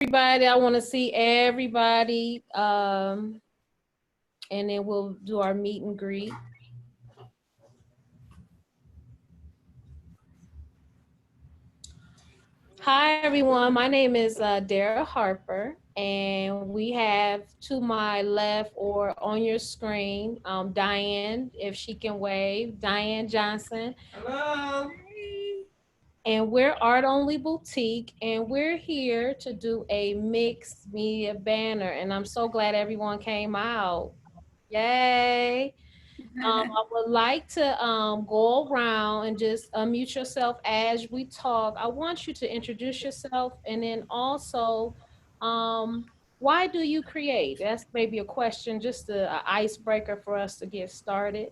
everybody. I want to see everybody. And then we'll do our meet and greet. Hi, everyone. My name is Dara Harper, and we have to my left or on your screen, Diane, if she can wave, Diane Johnson. Hello. And we're Art Only Boutique, and we're here to do a mixed media banner. And I'm so glad everyone came out. Yay. I would like to go around and just unmute yourself as we talk. I want you to introduce yourself, and then also, why do you create? That's maybe a question, just an icebreaker for us to get started.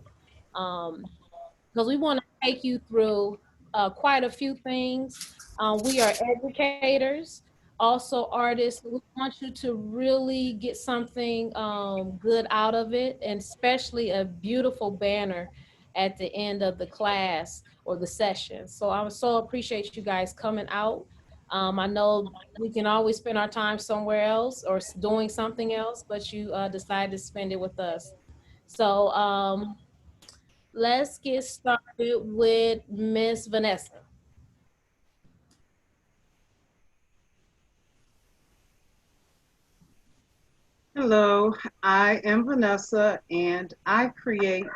Because we want to take you through quite a few things. We are educators, also artists. We want you to really get something good out of it, and especially a beautiful banner at the end of the class or the session. So I so appreciate you guys coming out. I know we can always spend our time somewhere else or doing something else, but you decide to spend it with us. So let's get started with Miss Vanessa. Hello, I am Vanessa and I create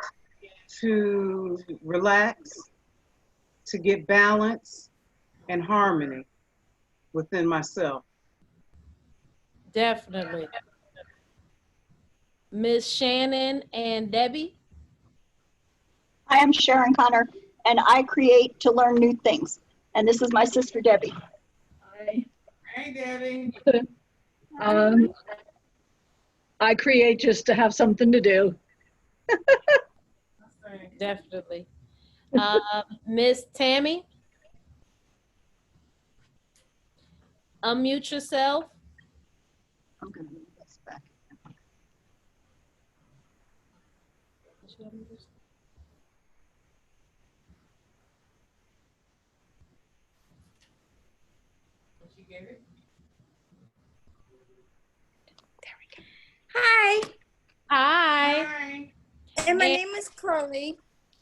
to relax, to get balance and harmony within myself. Definitely. Miss Shannon and Debbie. I am Sharon Connor, and I create to learn new things. And this is my sister, Debbie. Hi. Hey, Debbie. I create just to have something to do. Definitely. Miss Tammy. Unmute yourself. I'm going to move this back. Hi. Hi. Hi. And my name is Carly.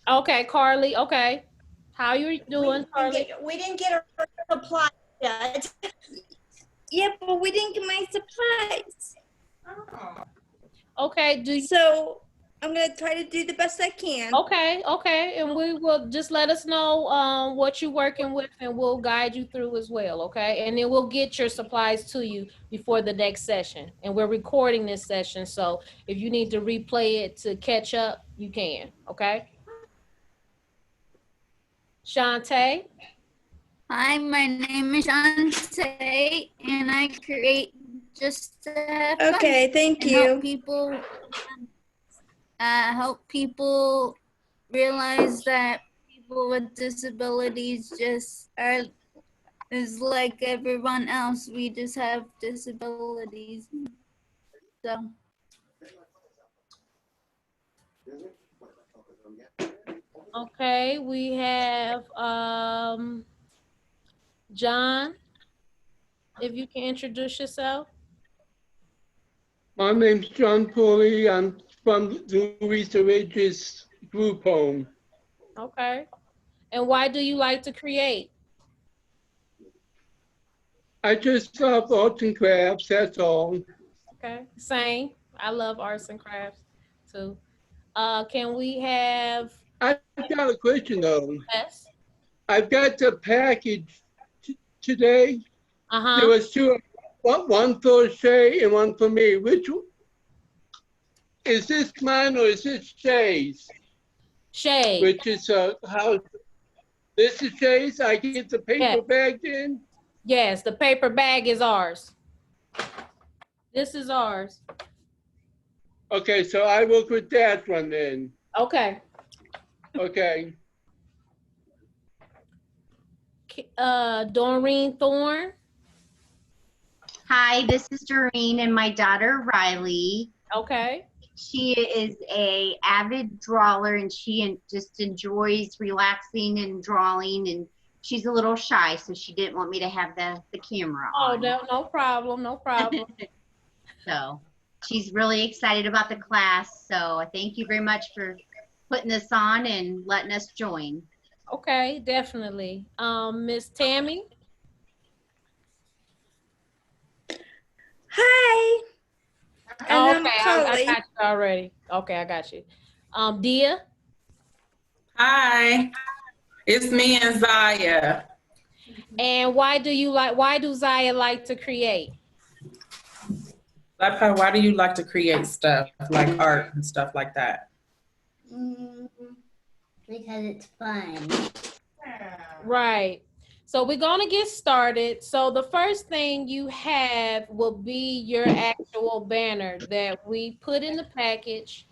Okay, Carly. Okay. How you doing, Carly? We didn't get our supplies yet. Yeah, but we didn't get my supplies. Oh. Okay. Do you? So I'm gonna try to do the best I can. Okay. Okay. And we will just let us know what you're working with, and we'll guide you through as well. Okay. And then we'll get your supplies to you before the next session. And we're recording this session, so if you need to replay it to catch up, you can. Okay. Shantae. Hi, my name is Shantae, and I create just to have fun. Okay, thank and you. Help people realize that people with disabilities just are is like everyone else. We just have disabilities. So. Okay, we have John. If you can introduce yourself. My name's John Pooley. I'm from the Louisa Ridges group home. Okay. And why do you like to create? I just love arts and crafts, that's all. Okay. Same. I love arts and crafts too. Can we have? I've got a question though. Yes. I've got the package today. There Uh-huh. was two, one for Shay and one for me. Which is this mine or is this Shay's? Shay. Which is how this is Shay's. I get the paper Yes. bagged in. Yes, the paper bag is ours. This is ours. Okay, so I work with that one then. Okay. Okay. Doreen Thorne. Hi, this is Doreen and my daughter Riley. Okay. She is a avid drawer and she just enjoys relaxing and drawing and she's a little shy, so she didn't want me to have the camera Oh, on. no, no problem, no problem. So she's really excited about the class. So thank you very much for putting this on and letting us join. Okay, definitely. Miss Tammy. Hi. And Oh, I'm okay, I Polly. got you already. Okay, I got you. Dia. Hi, it's me and Zaya. And why do Zaya like to create? Why do you like to create stuff like art and stuff like that? Because it's fun. Right. So we're going to get started. So the first thing you have will be your actual banner that we put in the package.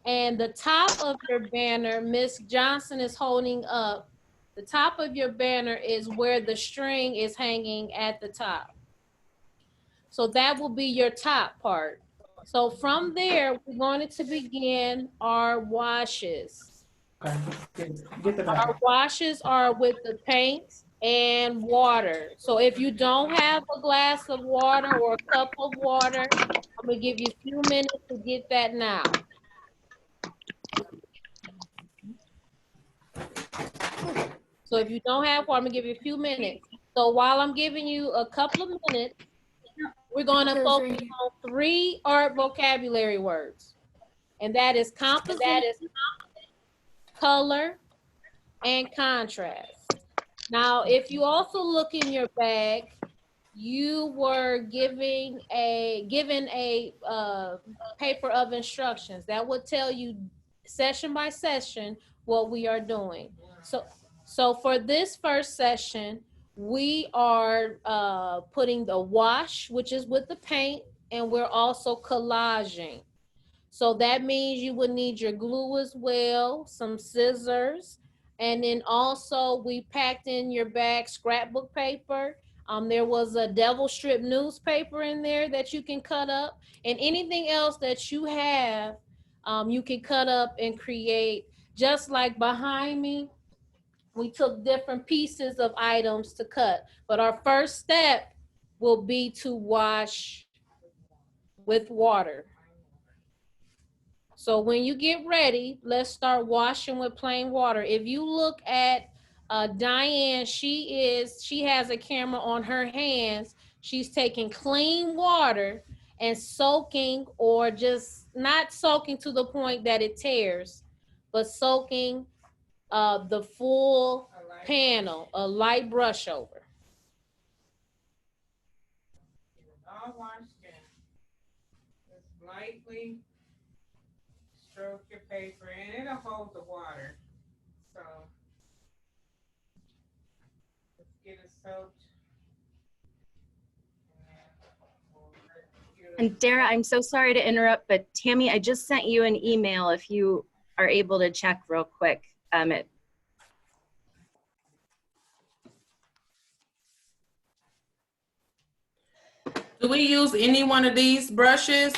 And the top of your banner, Miss Johnson is holding up. The top of your banner is where the string is hanging at the top. So that will be your top part. So from there, we're going to begin our washes. Okay, get the Our back. washes are with the paint and water. So if you don't have a glass of water or a cup of water, I'm gonna give you a few minutes to get that now. So if you don't have water, I'm gonna give you a few minutes. So while I'm giving you a couple of minutes, we're gonna focus on 3 art vocabulary words. And that is composition, color, and contrast. Now, if you also look in your bag, you were given a paper of instructions that would tell you session by session what we are doing. So for this first session, we are putting the wash, which is with the paint, and we're also collaging. So that means you would need your glue as well, some scissors, and then also we packed in your bag scrapbook paper. There was a devil strip newspaper in there that you can cut up, and anything else that you have, you can cut up and create. Just like behind me, we took different pieces of items to cut, but our first step will be to wash with water. So when you get ready, let's start washing with plain water. If you look at Diane, she has a camera on her hands. She's taking clean water and soaking, or just not soaking to the point that it tears, but soaking the full panel, a light brush over. All washed in. Just lightly stroke your paper and it'll hold the water. So let's get it soaked. And Dara, I'm so sorry to interrupt, but Tammy, I just sent you an email if you are able to check real quick. Do we use any one of these brushes?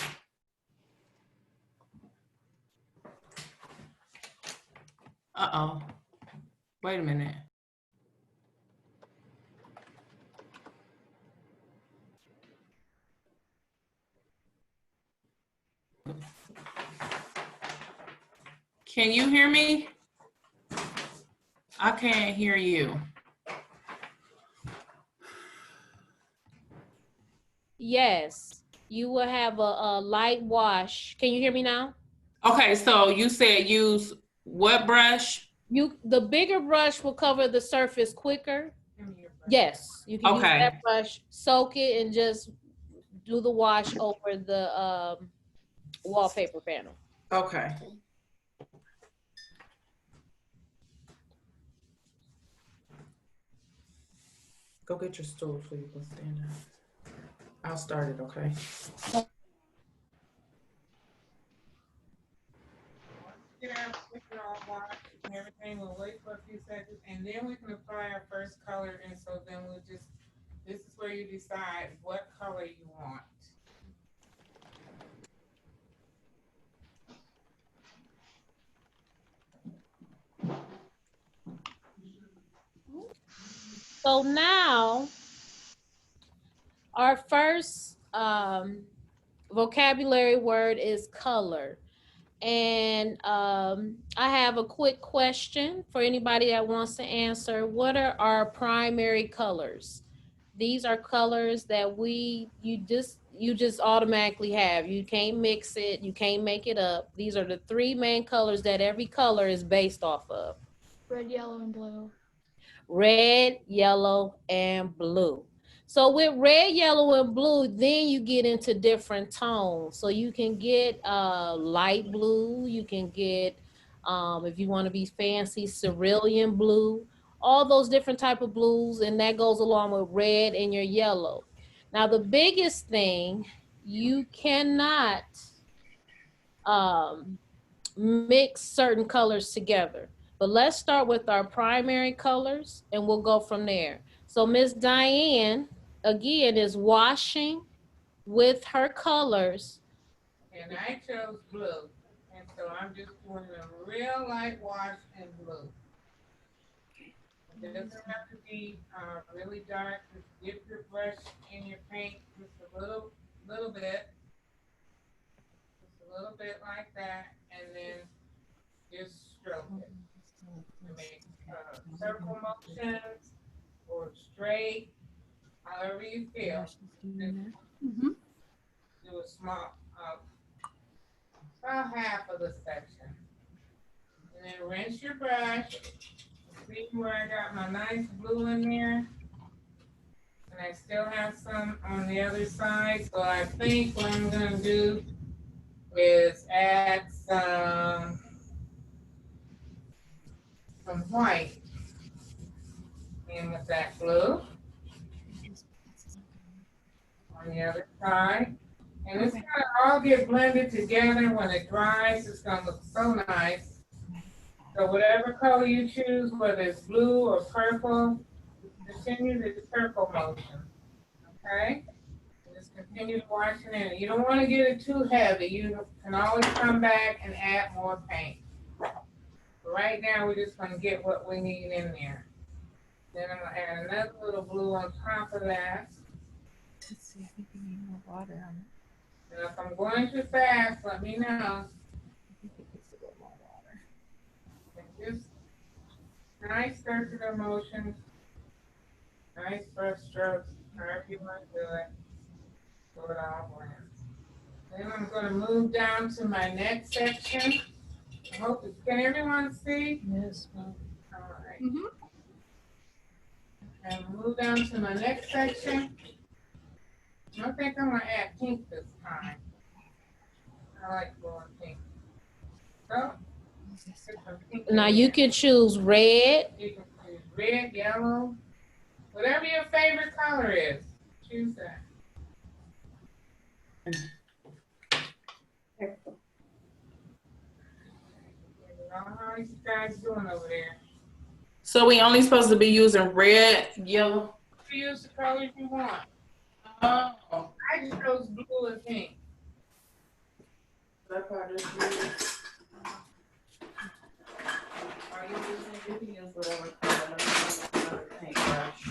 Uh-oh. Wait a minute. Can you hear me? I can't hear you. Yes, you will have a light wash. Can you hear me now? Okay, so you said use what brush? The bigger brush will cover the surface quicker. Yes, you can use that brush, soak it, and just do the wash over the wallpaper panel. Okay. Go get your stool so you can stand up. I'll start it, okay? Get our paper all washed and everything. We'll wait for a few seconds and then we can apply our first color. And so then we'll just, this is where you decide what color you want. So now our first vocabulary word is color. And I have a quick question for anybody that wants to answer. What are our primary colors? These are colors that you just automatically have. You can't mix it, you can't make it up. These are the three main colors that every color is based off of. Red, yellow, and blue. Red, yellow, and blue. So with red, yellow, and blue, then you get into different tones. So you can get light blue, you can get, if you want to be fancy, cerulean blue, all those different type of blues, and that goes along with red and your yellow. Now the biggest thing, you cannot mix certain colors together. But let's start with our primary colors and we'll go from there. So Miss Diane, again, is washing with her colors. And I chose blue. And so I'm just doing a real light wash in blue. It doesn't have to be really dark. Just dip your brush in your paint just a little bit. Just a little bit like that. And then just stroke it. You make circle motions or straight, however you feel. Do a small, about half of the section. And then rinse your brush. See where I got my nice blue in there? And I still have some on the other side. So I think what I'm gonna do is add some white in with that blue on the other side. And it's gonna all get blended together. When it dries, it's gonna look so nice. So whatever color you choose, whether it's blue or purple, continue the circle motion, okay? Just continue washing it. You don't want to get it too heavy. You can always come back and add more paint. But right now, we're just gonna get what we need in there. Then I'm gonna add another little blue on top of that. Let's see, I think we need more water on it. And if I'm going too fast, let me know. I think it needs a little more water. And just nice circular motions, nice brush strokes, however you want to do it, so it all blends. Then I'm going to move down to my next section. I hope can everyone see? Yes. All right. And move down to my next section. I think I'm going to add pink this time. I like blue and pink. So, Now you can choose red. You can choose red, yellow, whatever your favorite color is. Choose that. How are you guys doing over there? So we only supposed to be using red, yellow? Use the colors you want. Oh. I just chose blue and pink. I probably just use. Are you using You can use whatever color paintbrush.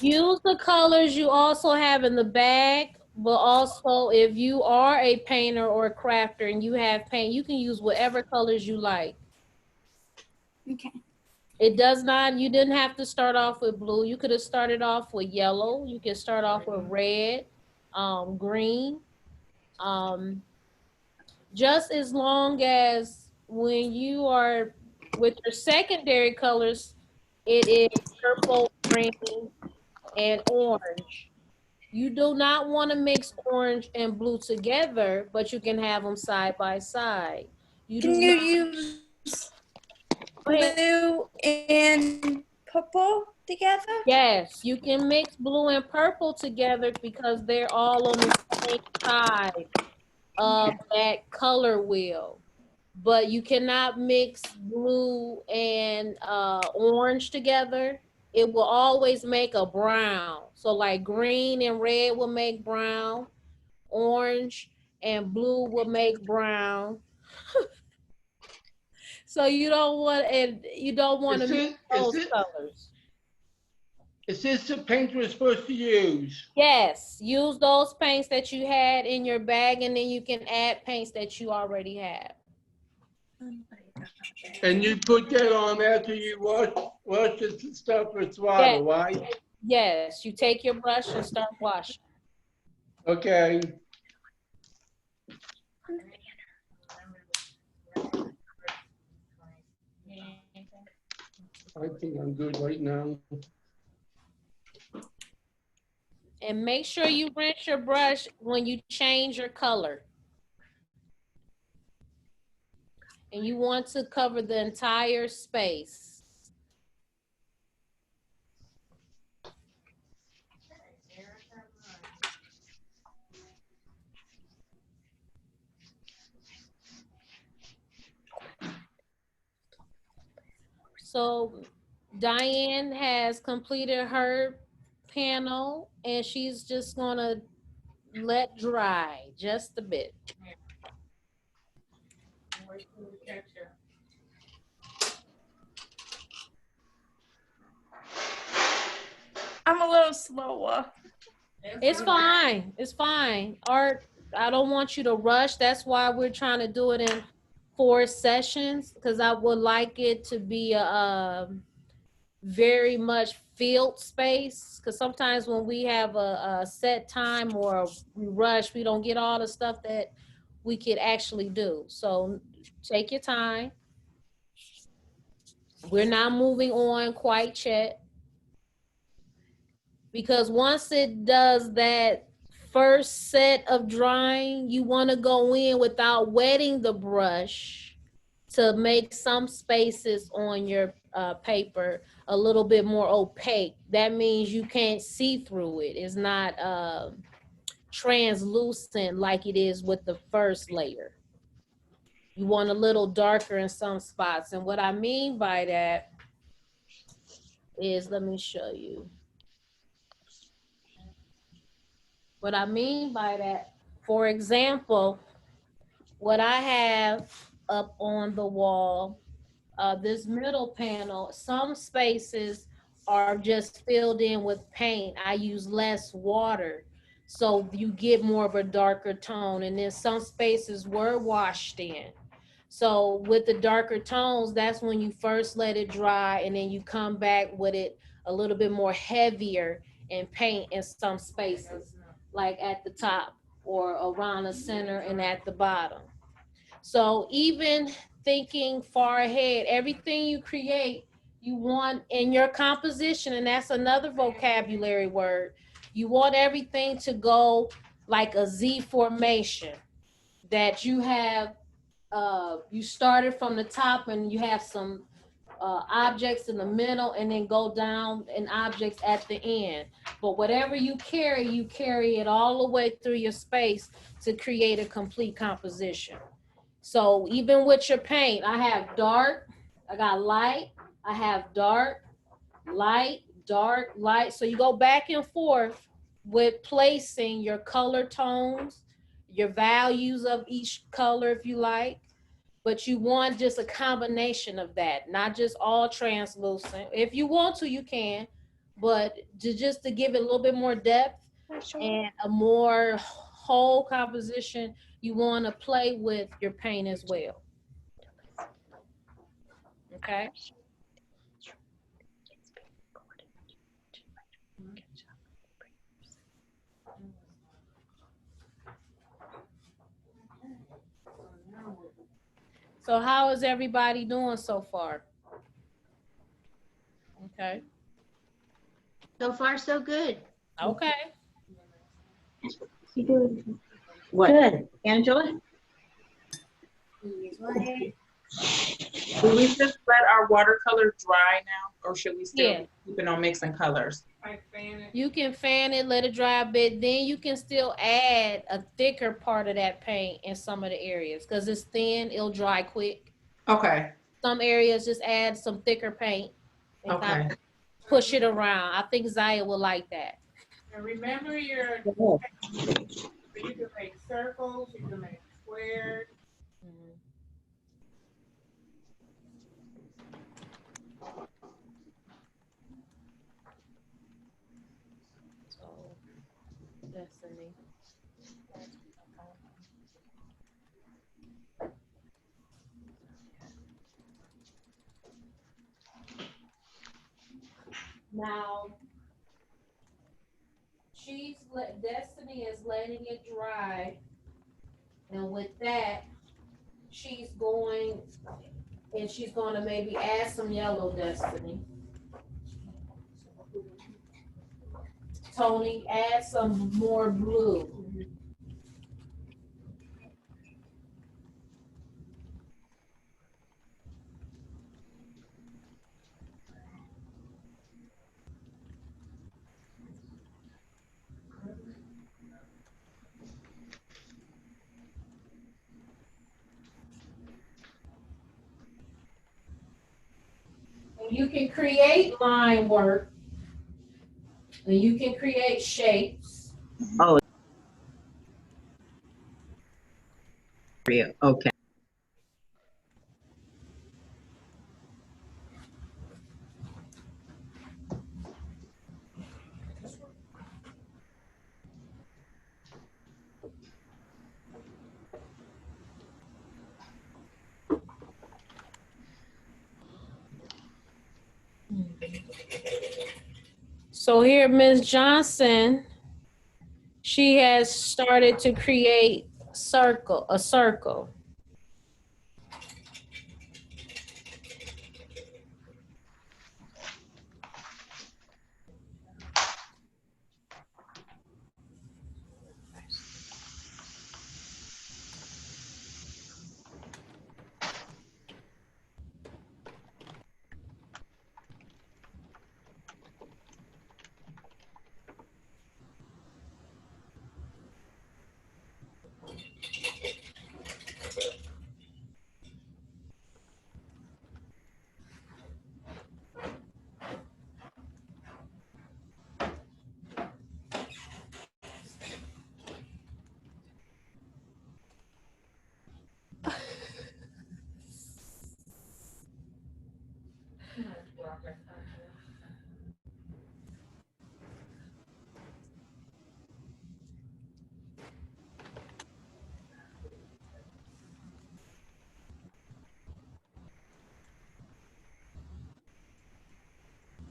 Use the colors you also have in the bag, but also if you are a painter or a crafter and you have paint, you can use whatever colors you like. Okay. It does not, you didn't have to start off with blue. You could have started off with yellow. You can start off with red, green. Just as long as when you are with your secondary colors, it is purple, green, and orange. You do not want to mix orange and blue together, but you can have them side by side. Can you use blue and purple together? Yes, you can mix blue and purple together because they're all on the same side of that color wheel. But you cannot mix blue and orange together. It will always make a brown. So like green and red will make brown, orange and blue will make brown. So you don't want it. You don't want to mix those Is colors. this the paint we're supposed to use? Yes, use those paints that you had in your bag, and then you can add paints that you already have. And you put that on after you wash the stuff with water, Yes, right? yes. You take your brush and start washing. Okay. I think I'm good right now. And make sure you rinse your brush when you change your color. And you want to cover the entire space. So Diane has completed her panel, and she's just gonna let dry just a bit. Wait till we catch her. I'm a little slower. It's fine. It's fine. Art, I don't want you to rush. That's why we're trying to do it in 4 sessions, because I would like it to be a very much field space. Because sometimes when we have a set time or we rush, we don't get all the stuff that we could actually do. So take your time. We're not moving on quite yet. Because once it does that first set of drying, you want to go in without wetting the brush to make some spaces on your paper a little bit more opaque. That means you can't see through it. It's not translucent like it is with the first layer. You want a little darker in some spots. And what I mean by that is, let me show you. What I mean by that, for example, what I have up on the wall, this middle panel, some spaces are just filled in with paint. I use less water, so you get more of a darker tone. And then some spaces were washed in. So with the darker tones, that's when you first let it dry, and then you come back with it a little bit more heavier in paint in some spaces, like at the top or around the center and at the bottom. So even thinking far ahead, everything you create, you want in your composition, and that's another vocabulary word, you want everything to go like a Z formation, that you have, you started from the top and you have some objects in the middle, and then go down and objects at the end. But whatever you carry it all the way through your space to create a complete composition. So even with your paint, I have dark, I got light, I have dark, light, dark, light. So you go back and forth with placing your color tones, your values of each color if you like. But you want just a combination of that, not just all translucent. If you want to, you can, but just to give it a little bit more depth and a more whole composition, you want to play with your paint as well. Okay. So how is everybody doing so far? Okay. So far, so good. Okay. What? Good. Angela? Do we just let our watercolor dry now, or should we still Yeah. be keeping on mixing colors? You can fan it, let it dry a bit. Then you can still add a thicker part of that paint in some of the areas. Because it's thin, it'll dry quick. Okay. Some areas just add some thicker paint and kind of push it around. I think Zaya will like that. And remember your, you can make circles, you can make squares. Destiny. Now, Destiny is letting it dry, and with that, she's going to maybe add some yellow, Destiny. Tony, add some more blue. And you can create line work, and you can create shapes. Oh, okay. So here, Ms. Johnson, she has started to create a circle.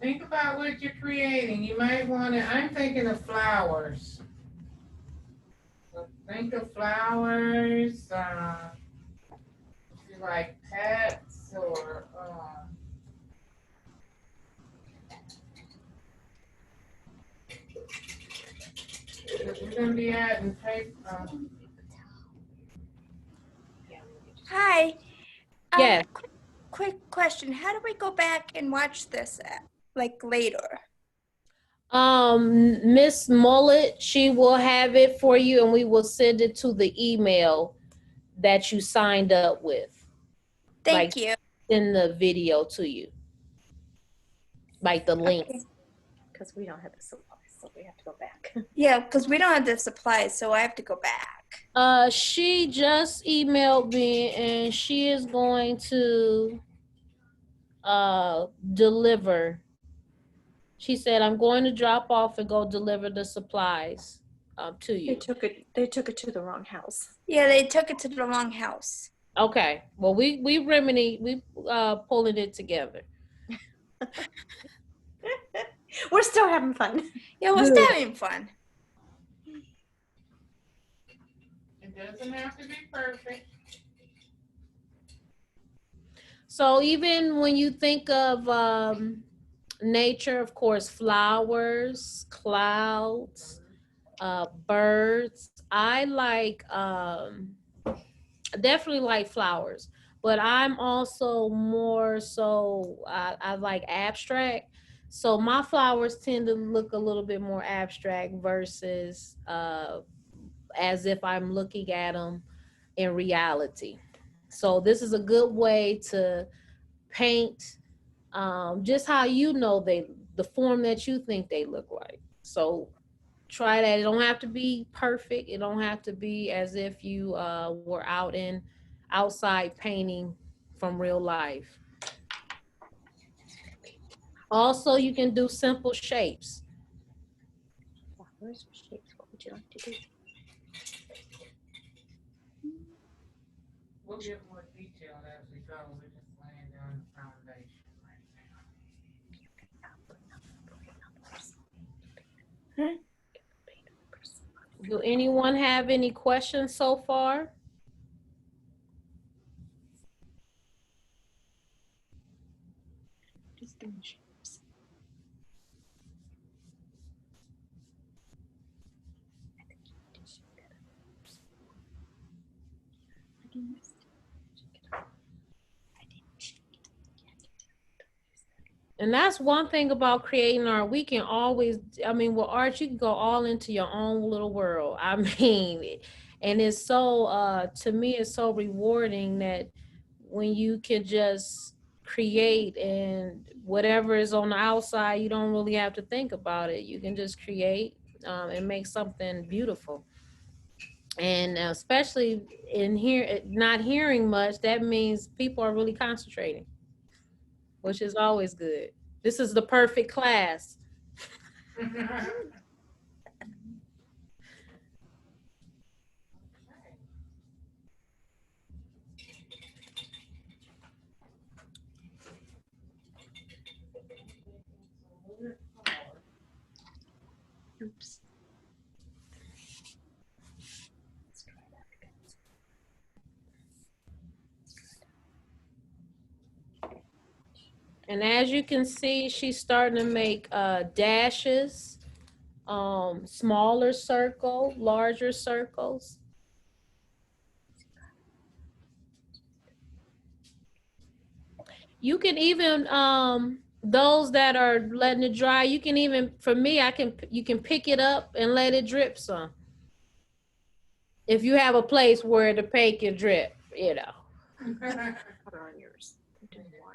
Think about what you're creating. You might want to, I'm thinking of flowers. So think of flowers, if you like pets or, we're going to be adding paper. Hi. Yes. Quick question. How do we go back and watch this like later? Miss Mullet, she will have it for you, and we will send it to the email that you signed up with. Thank you. Send the video to you, like the link. Because we don't have the supplies, so we have to go back. Yeah, because we don't have the supplies, so I have to go back. She just emailed me, and she is going to deliver. She said, I'm going to drop off and go deliver the supplies to you. They took it to the wrong house. Yeah, they took it to the wrong house. Okay. Well, we pulling it together. We're still having fun. Yeah, we're still having fun. It doesn't have to be perfect. So even when you think of nature, of course, flowers, clouds, birds. I like definitely like flowers, but I'm also more so I like abstract. So my flowers tend to look a little bit more abstract versus as if I'm looking at them in reality. So this is a good way to paint just how you know the form that you think they look like. So try that. It don't have to be perfect. It don't have to be as if you were outside painting from real life. Also, you can do simple shapes. Flowers, shapes, what would you like to do? We'll get more detailed as we go. We're just laying down the foundation right now. Do anyone have any questions so far? Just doing shapes. And that's one thing about creating art. We can always, I mean, with art, you can go all into your own little world. I mean, and it's so, to me, it's so rewarding that when you can just create and whatever is on the outside, you don't really have to think about it. You can just create and make something beautiful. And especially in here, not hearing much, that means people are really concentrating, which is always good. This is the perfect class. Oops. And as you can see, she's starting to make dashes, smaller circle, larger circles. You can even, those that are letting it dry, you can even, for me, you can pick it up and let it drip some. If you have a place where the paint can drip, you know. Put on yours.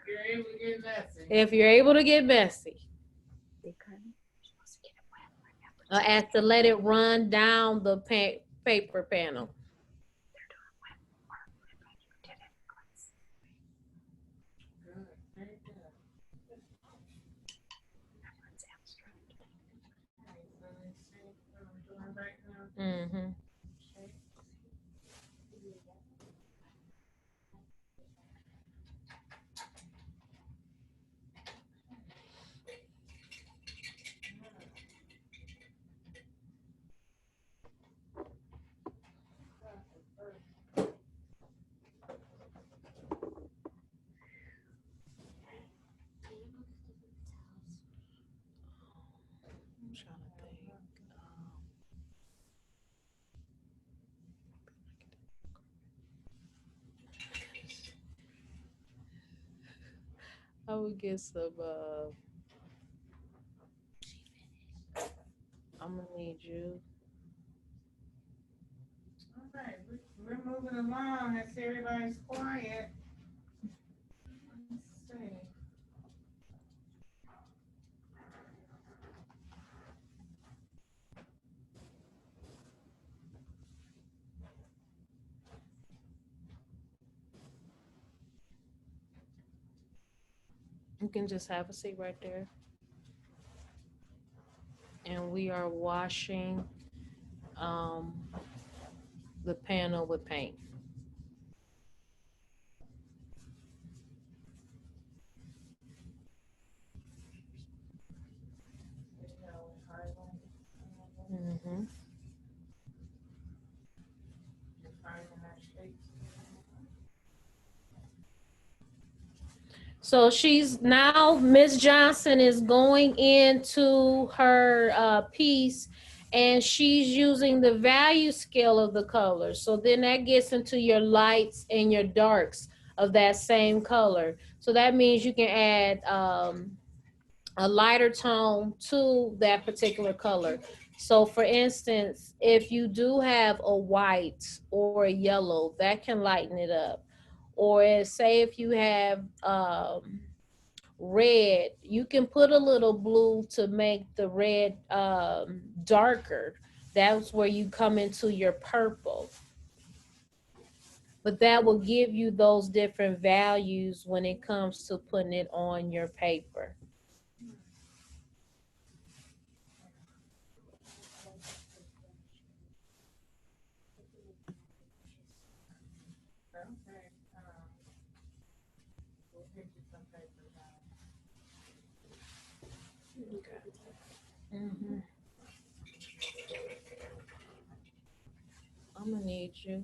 You're able to get messy. If you're able to get messy. As to let it run down the paper panel. Mm-hmm. I'm trying to think. I would get some, I'm gonna need you. All right, we're moving along. I see everybody's quiet. Let's see. You can just have a seat right there. And we are washing the panel with paint. Mm-hmm. So she's now, Miss Johnson is going into her piece and she's using the value scale of the colors. So then that gets into your lights and your darks of that same color. So that means you can add a lighter tone to that particular color. So for instance, if you do have a white or a yellow, that can lighten it up. Or say if you have red, you can put a little blue to make the red darker. That's where you come into your purple. But that will give you those different values when it comes to putting it on your paper. We'll get you some paper now. Mhm. I'm gonna need you.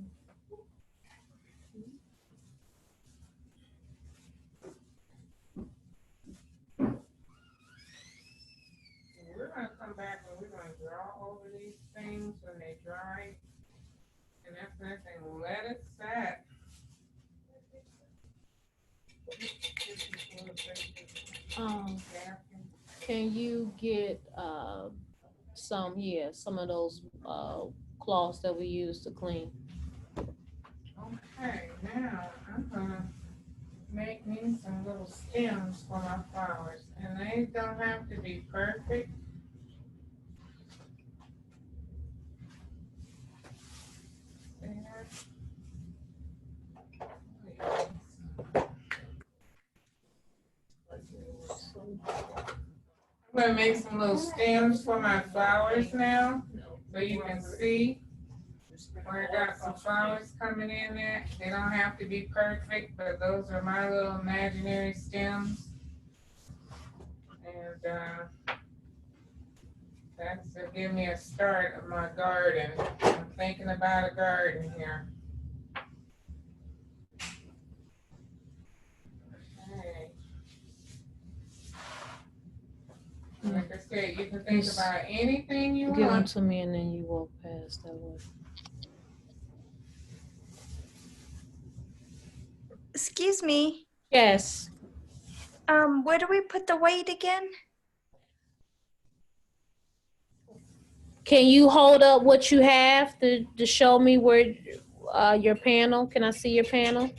We're gonna come back and we're gonna draw over these things when they dry. And that's the next thing, let it set. Can you get some of those cloths that we use to clean? Okay, now I'm gonna make me some little stems for my flowers, and they don't have to be perfect. There. I'm gonna make some little stems for my flowers now, so you can see where I got some flowers coming in there. They don't have to be perfect, but those are my little imaginary stems. And that's to give me a start of my garden. I'm thinking about a garden here. Okay. Like I said, you can think about anything you Give them want. to me and then you walk past that way. Excuse me. Yes. Where do we put the weight again? Can you hold up what you have to show me where your panel? Can I see your panel?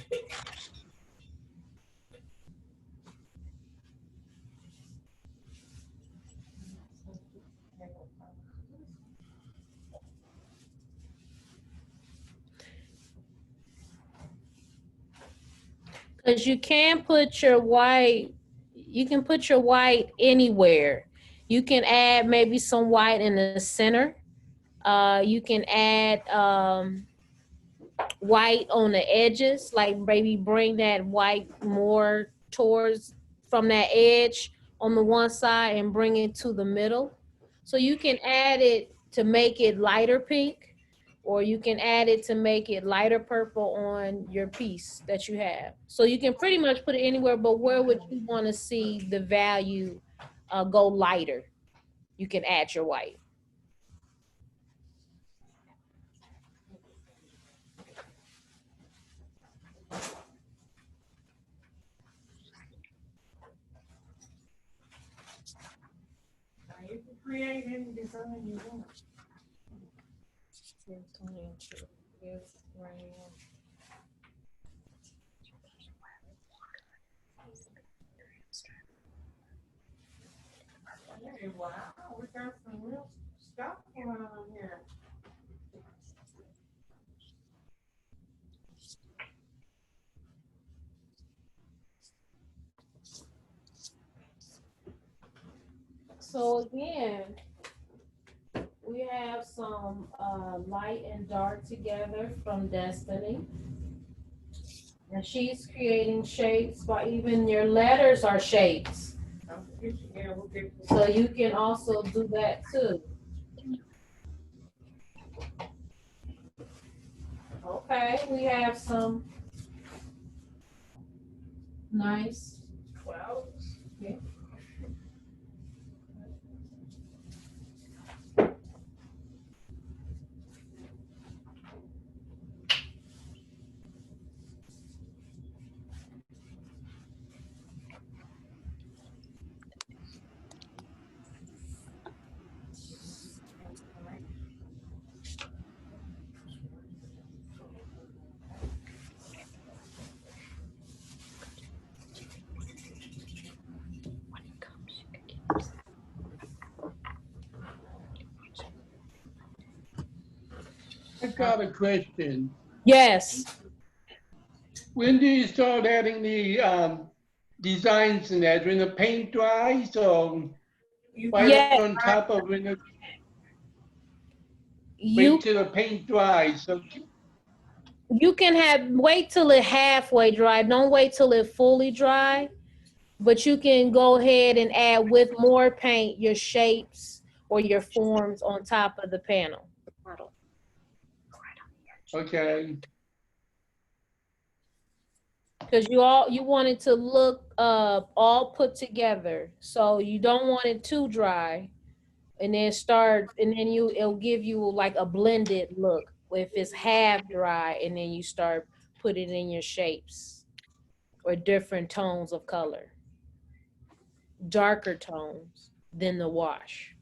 Because you can put your white, you can put your white anywhere. You can add maybe some white in the center. You can add white on the edges, like maybe bring that white more towards from that edge on the one side and bring it to the middle. So you can add it to make it lighter pink, or you can add it to make it lighter purple on your piece that you have. So you can pretty much put it anywhere, but where would you want to see the value go lighter? You can add your white. Now you can create any design you want. Hey, wow, we got some real stuff going on here. So again, we have some light and dark together from Destiny. And she's creating shapes, but even your letters are shapes. Yeah, we'll get So you can also do that too. Okay, we have some nice clouds. Okay. I got a question. Yes. When do you start adding the designs in that? When the paint dries or right on top of when it, wait till the paint dries? So, You can wait till it halfway dry. Don't wait till it fully dry. But you can go ahead and add with more paint your shapes or your forms on top of the panel. Okay. Because you want it to look all put together. So you don't want it too dry. And then it'll give you like a blended look if it's half dry, and then you start putting in your shapes or different tones of color, darker tones than the wash.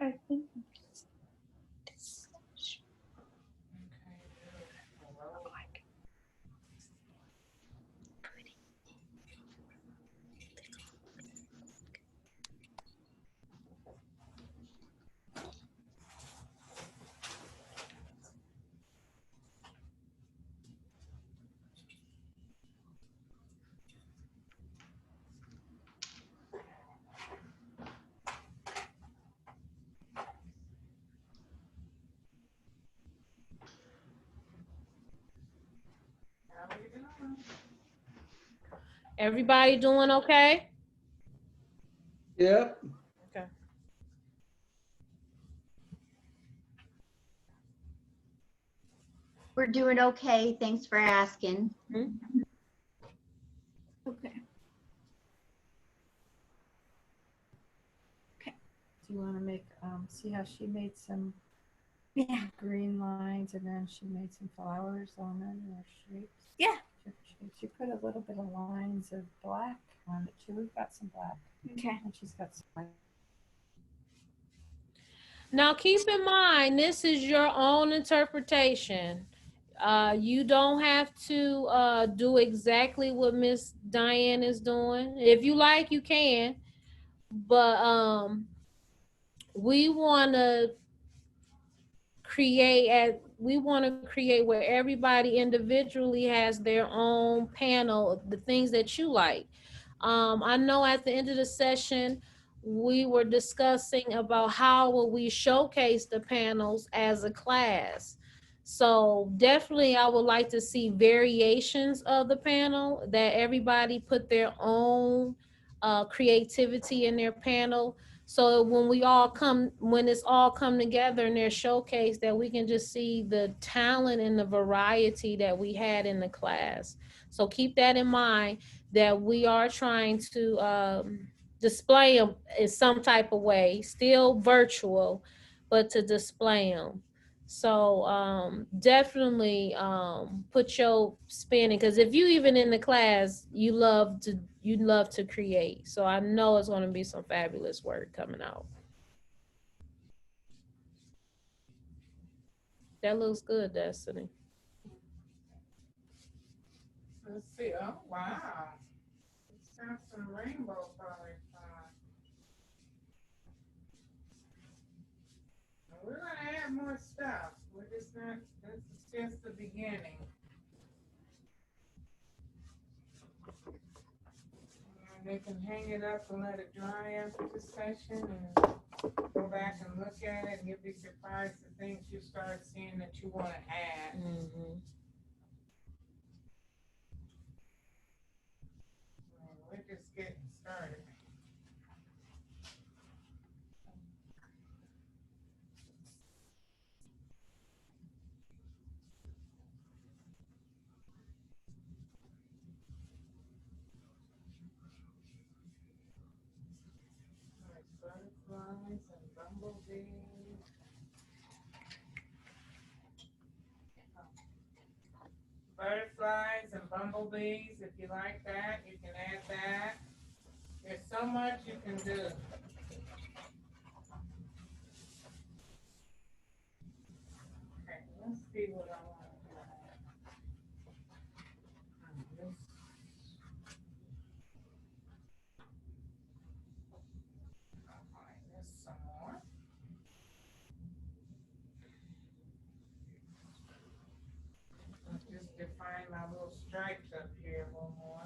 I think. Everybody doing okay? Yep. Okay. We're doing okay. Thanks for asking. Mm-hmm. Okay. Do you want to make, see how she made some Yeah. green lines and then she made some flowers on it or shapes? Yeah. She put a little bit of lines of black on it too. We've got some black. Okay. And she's got some white. Now keep in mind, this is your own interpretation. You don't have to do exactly what Miss Diane is doing. If you like, you can. But we want to create where everybody individually has their own panel, the things that you like. I know at the end of the session, we were discussing about how will we showcase the panels as a class. So definitely I would like to see variations of the panel, that everybody put their own creativity in their panel. So when it's all come together and they're showcased, that we can just see the talent and the variety that we had in the class. So keep that in mind, that we are trying to display them in some type of way, still virtual, but to display them. So definitely put your spin in, because if you even in the class, you love to create. So I know it's going to be some fabulous work coming out. That looks good, Destiny. Let's see. Oh, wow. It's got some rainbow colors on. We're going to add more stuff. We're just not, this is just the beginning. And they can hang it up and let it dry after the session and go back and look at it, and you'll be surprised the things you start seeing that you want to add. Mm-hmm. We're just getting started. Butterflies and bumblebees. Butterflies and bumblebees, if you like that, you can add that. There's so much you can do. Okay, let's see what I want to do. There's some more. I'll just define my little stripes up here a little more.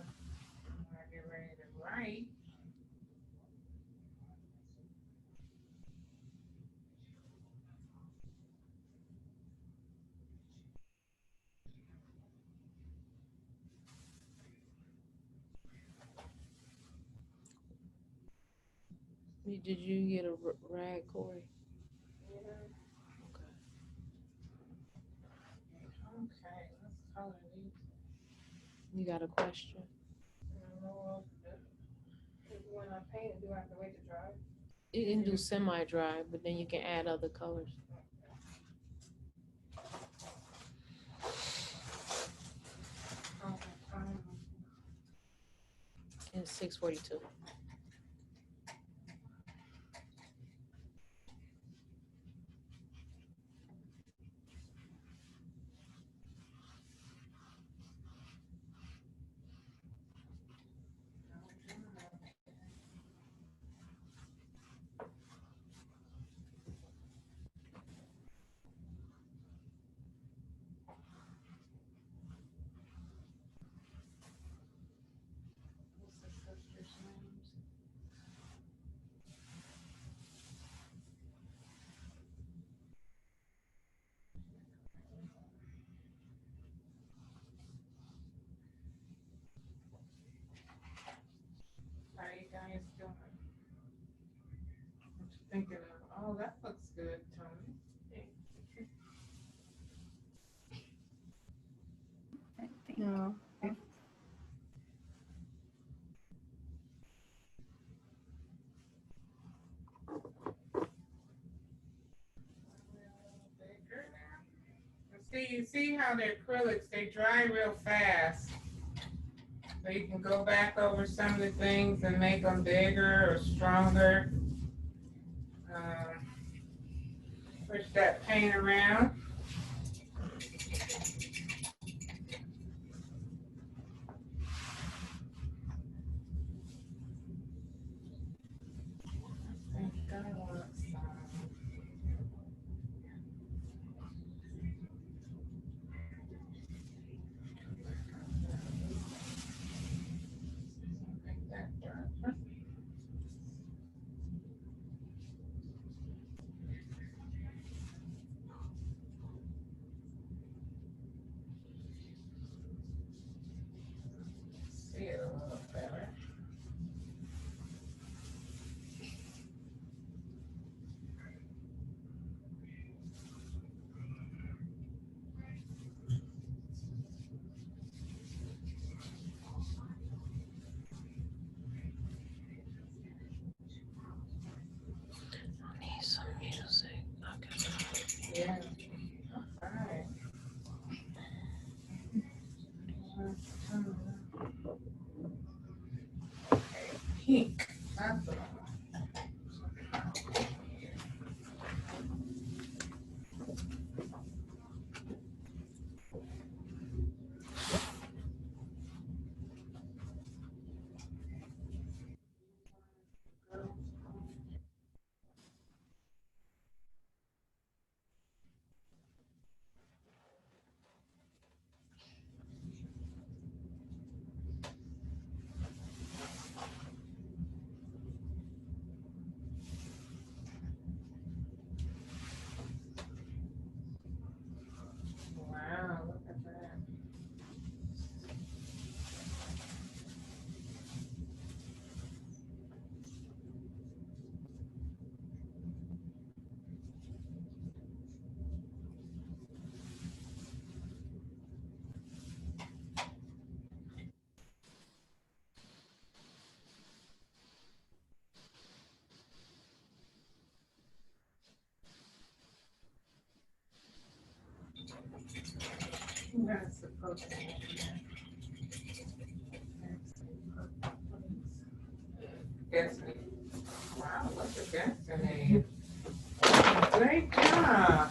Did you get a rag, Corey? Okay, let's color these. You got a question? When I paint it, do I have to wait to dry? You can do semi-dry, but then you can add other colors. It's 6:42. What's the sister's names? How you guys doing? What you thinking of? Oh, that looks good, Tony. No. See, you see how the acrylics, they dry real fast. So you can go back over some of the things and make them bigger or stronger. Push that paint around. I think I want some. Make that darker. See it a little better. I need some music. Okay. Yeah. Alright. Pink. That's what I want. Wow, look at that. That's supposed to be. Destiny. Wow, look at Destiny. Great job.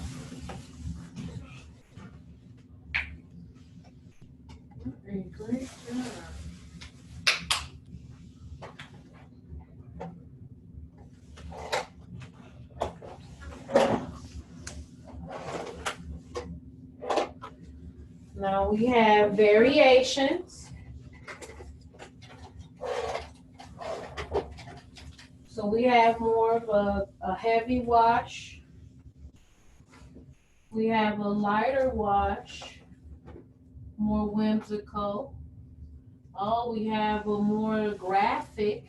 A great job. Now we have variations. So we have more of a heavy wash. We have a lighter wash, more whimsical. Oh, we have a more graphic.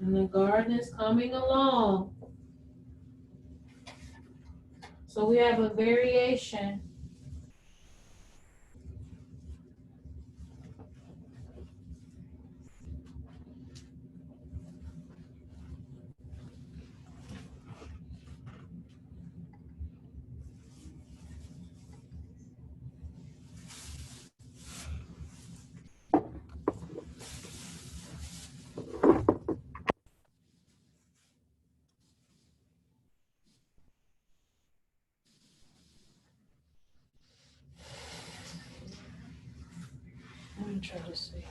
And the garden is coming along. So we have a variation. Let me try to see.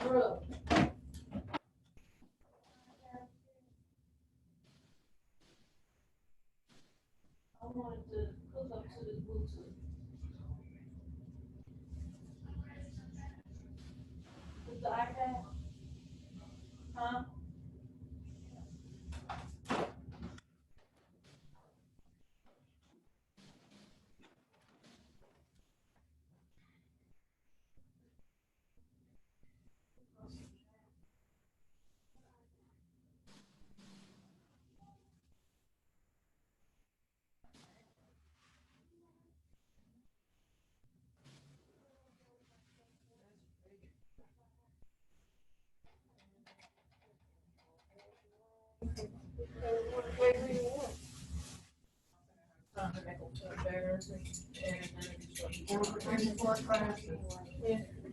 Brooke. I wanted to hook up to this Bluetooth. With the iPad? Huh?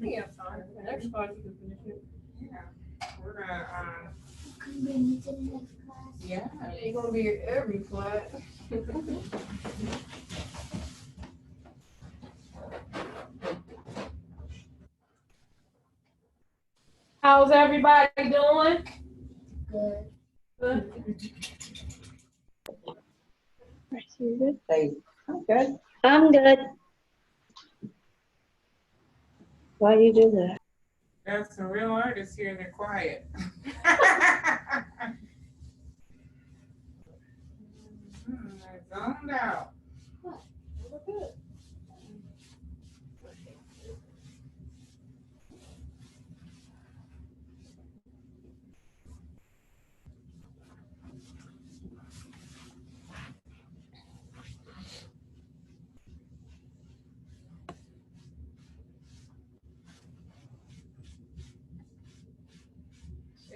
Yeah, fine. Next class you can finish it. Yeah. We're gonna, Yeah, you're gonna be at every class. How's everybody doing? Good. Good. I'm good. I'm good. Why do you do that? got some real artists here and they're quiet. I zoned out.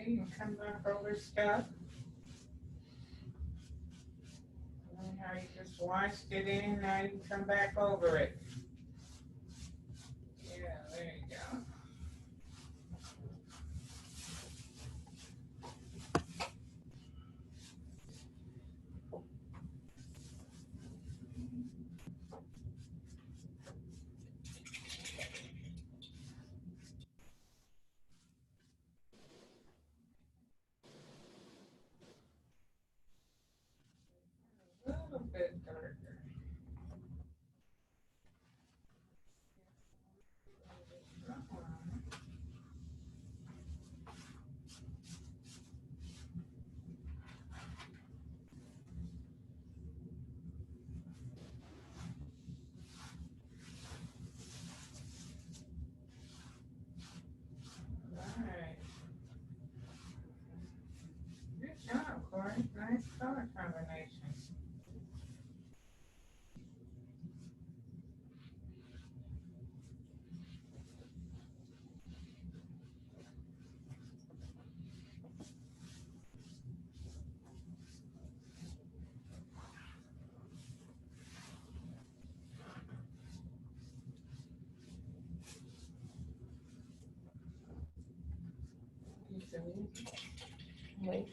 See, you can come back over stuff. And how you just washed it in, now you can come back over it. Yeah, there you go. A little bit darker. Alright. Good job, Corey. Nice color combination. Wait.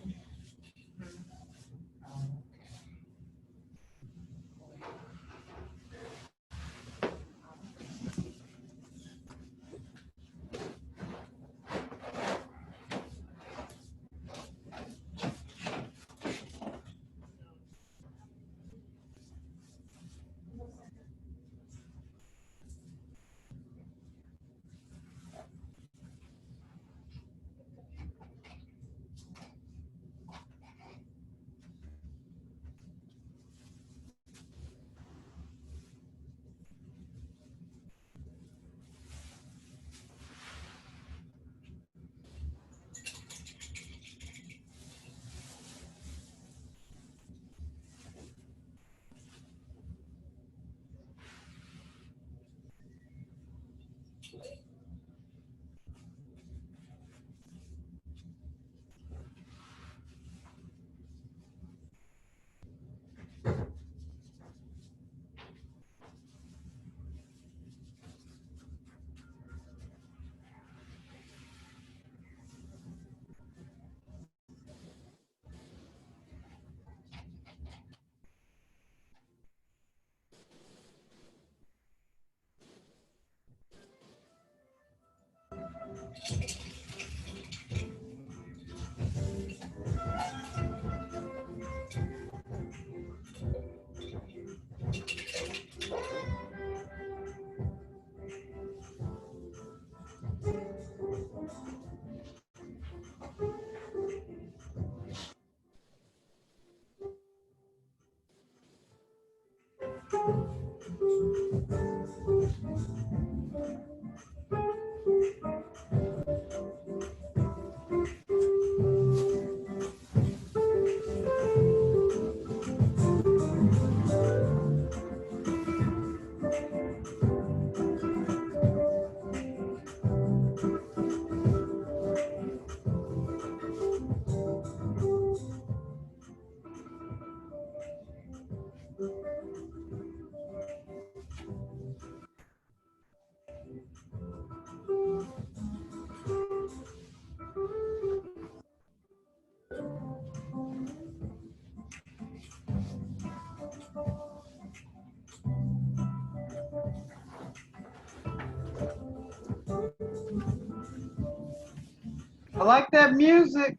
I like that music.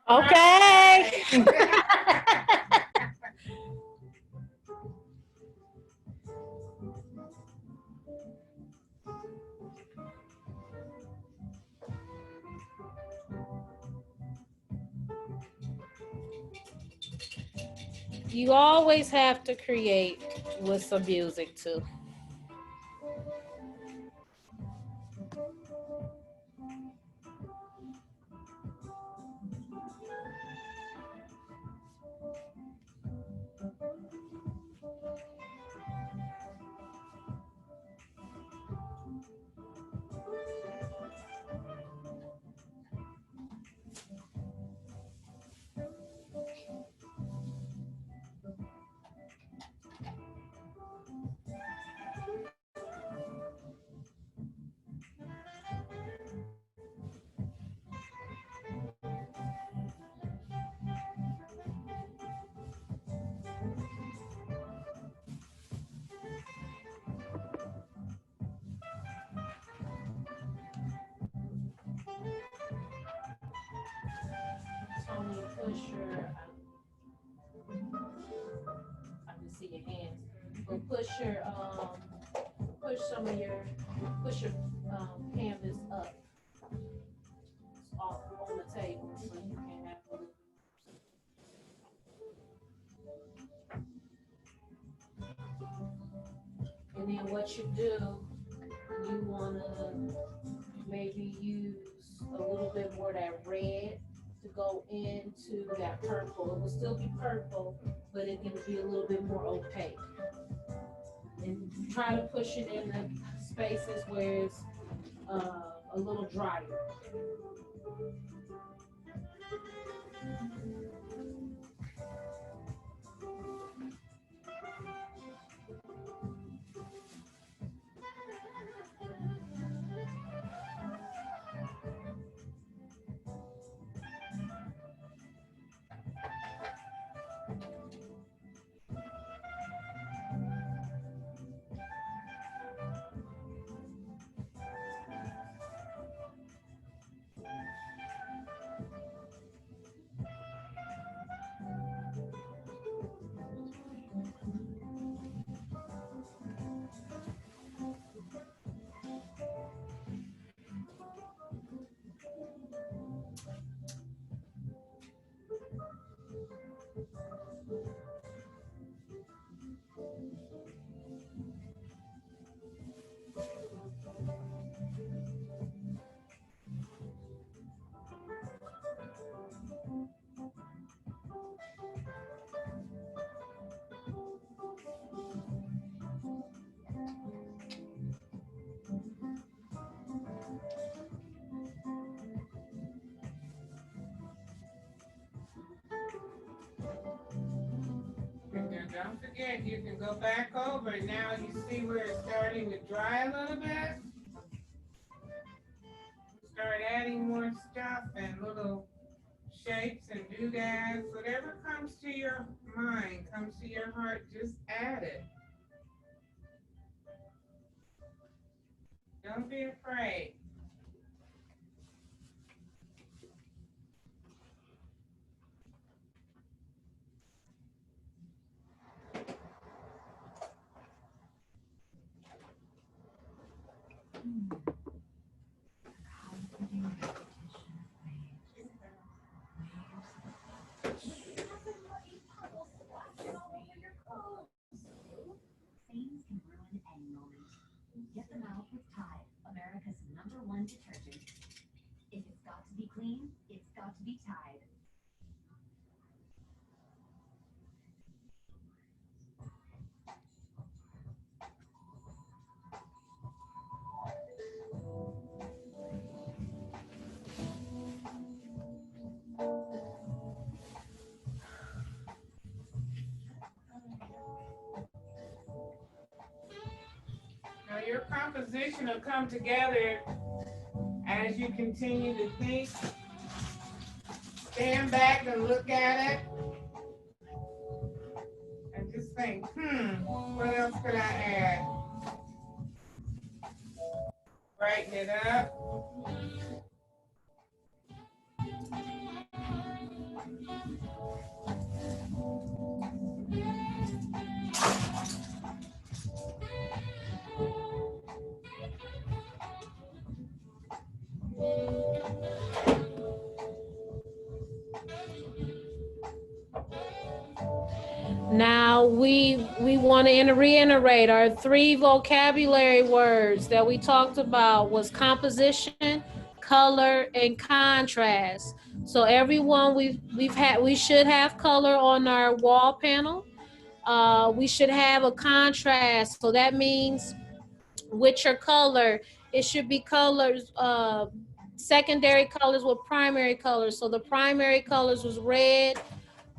Okay. You always have to create with some music too. Tony, push your, I can see your hands, but push some of your, push your canvas up off on the table so you can have a little. And then what you do, you wanna maybe use a little bit more of that red to go into that purple. It will still be purple, but it can be a little bit more opaque. And try to push it in the spaces where it's a little drier. Don't forget, you can go back over it. Now you see where it's starting to dry a little bit. Start adding more stuff and little shapes and doodads. Whatever comes to your mind, comes to your heart, just add it. Don't be afraid. Stains can ruin any moment. Get them out with Tide, America's #1 detergent. If it's got to be clean, it's got to be Tide. Now your composition will come together as you continue to think. Stand back and look at it. And just think, what else could I add? Brighten it up. Now we want to reiterate our 3 vocabulary words that we talked about was composition, color, and contrast. So everyone we should have color on our wall panel. We should have a contrast. So that means with your color, it should be colors, secondary colors with primary colors. So the primary colors was red,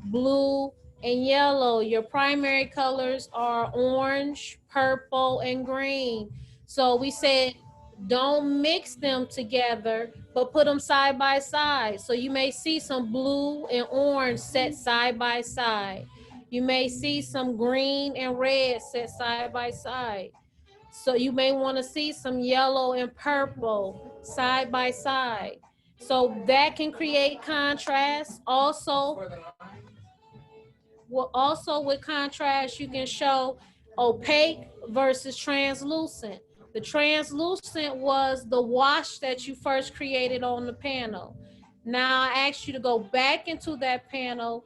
blue, and yellow. Your primary colors are orange, purple, and green. So we said don't mix them together, but put them side by side. So you may see some blue and orange set side by side. You may see some green and red set side by side. So you may want to see some yellow and purple side by side. So that can create contrast. Also with contrast, you can show opaque versus translucent. The translucent was the wash that you first created on the panel. Now I ask you to go back into that panel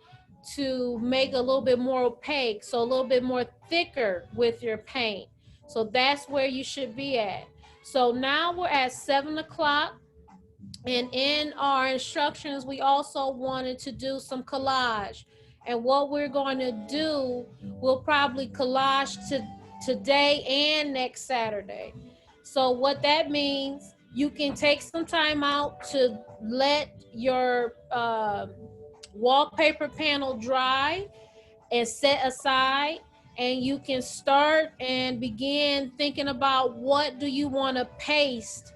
to make a little bit more opaque, so a little bit more thicker with your paint. So that's where you should be at. So now we're at 7 o'clock. And in our instructions, we also wanted to do some collage. And what we're going to do, we'll probably collage today and next Saturday. So what that means, you can take some time out to let your wallpaper panel dry and set aside, and you can start and begin thinking about what do you want to paste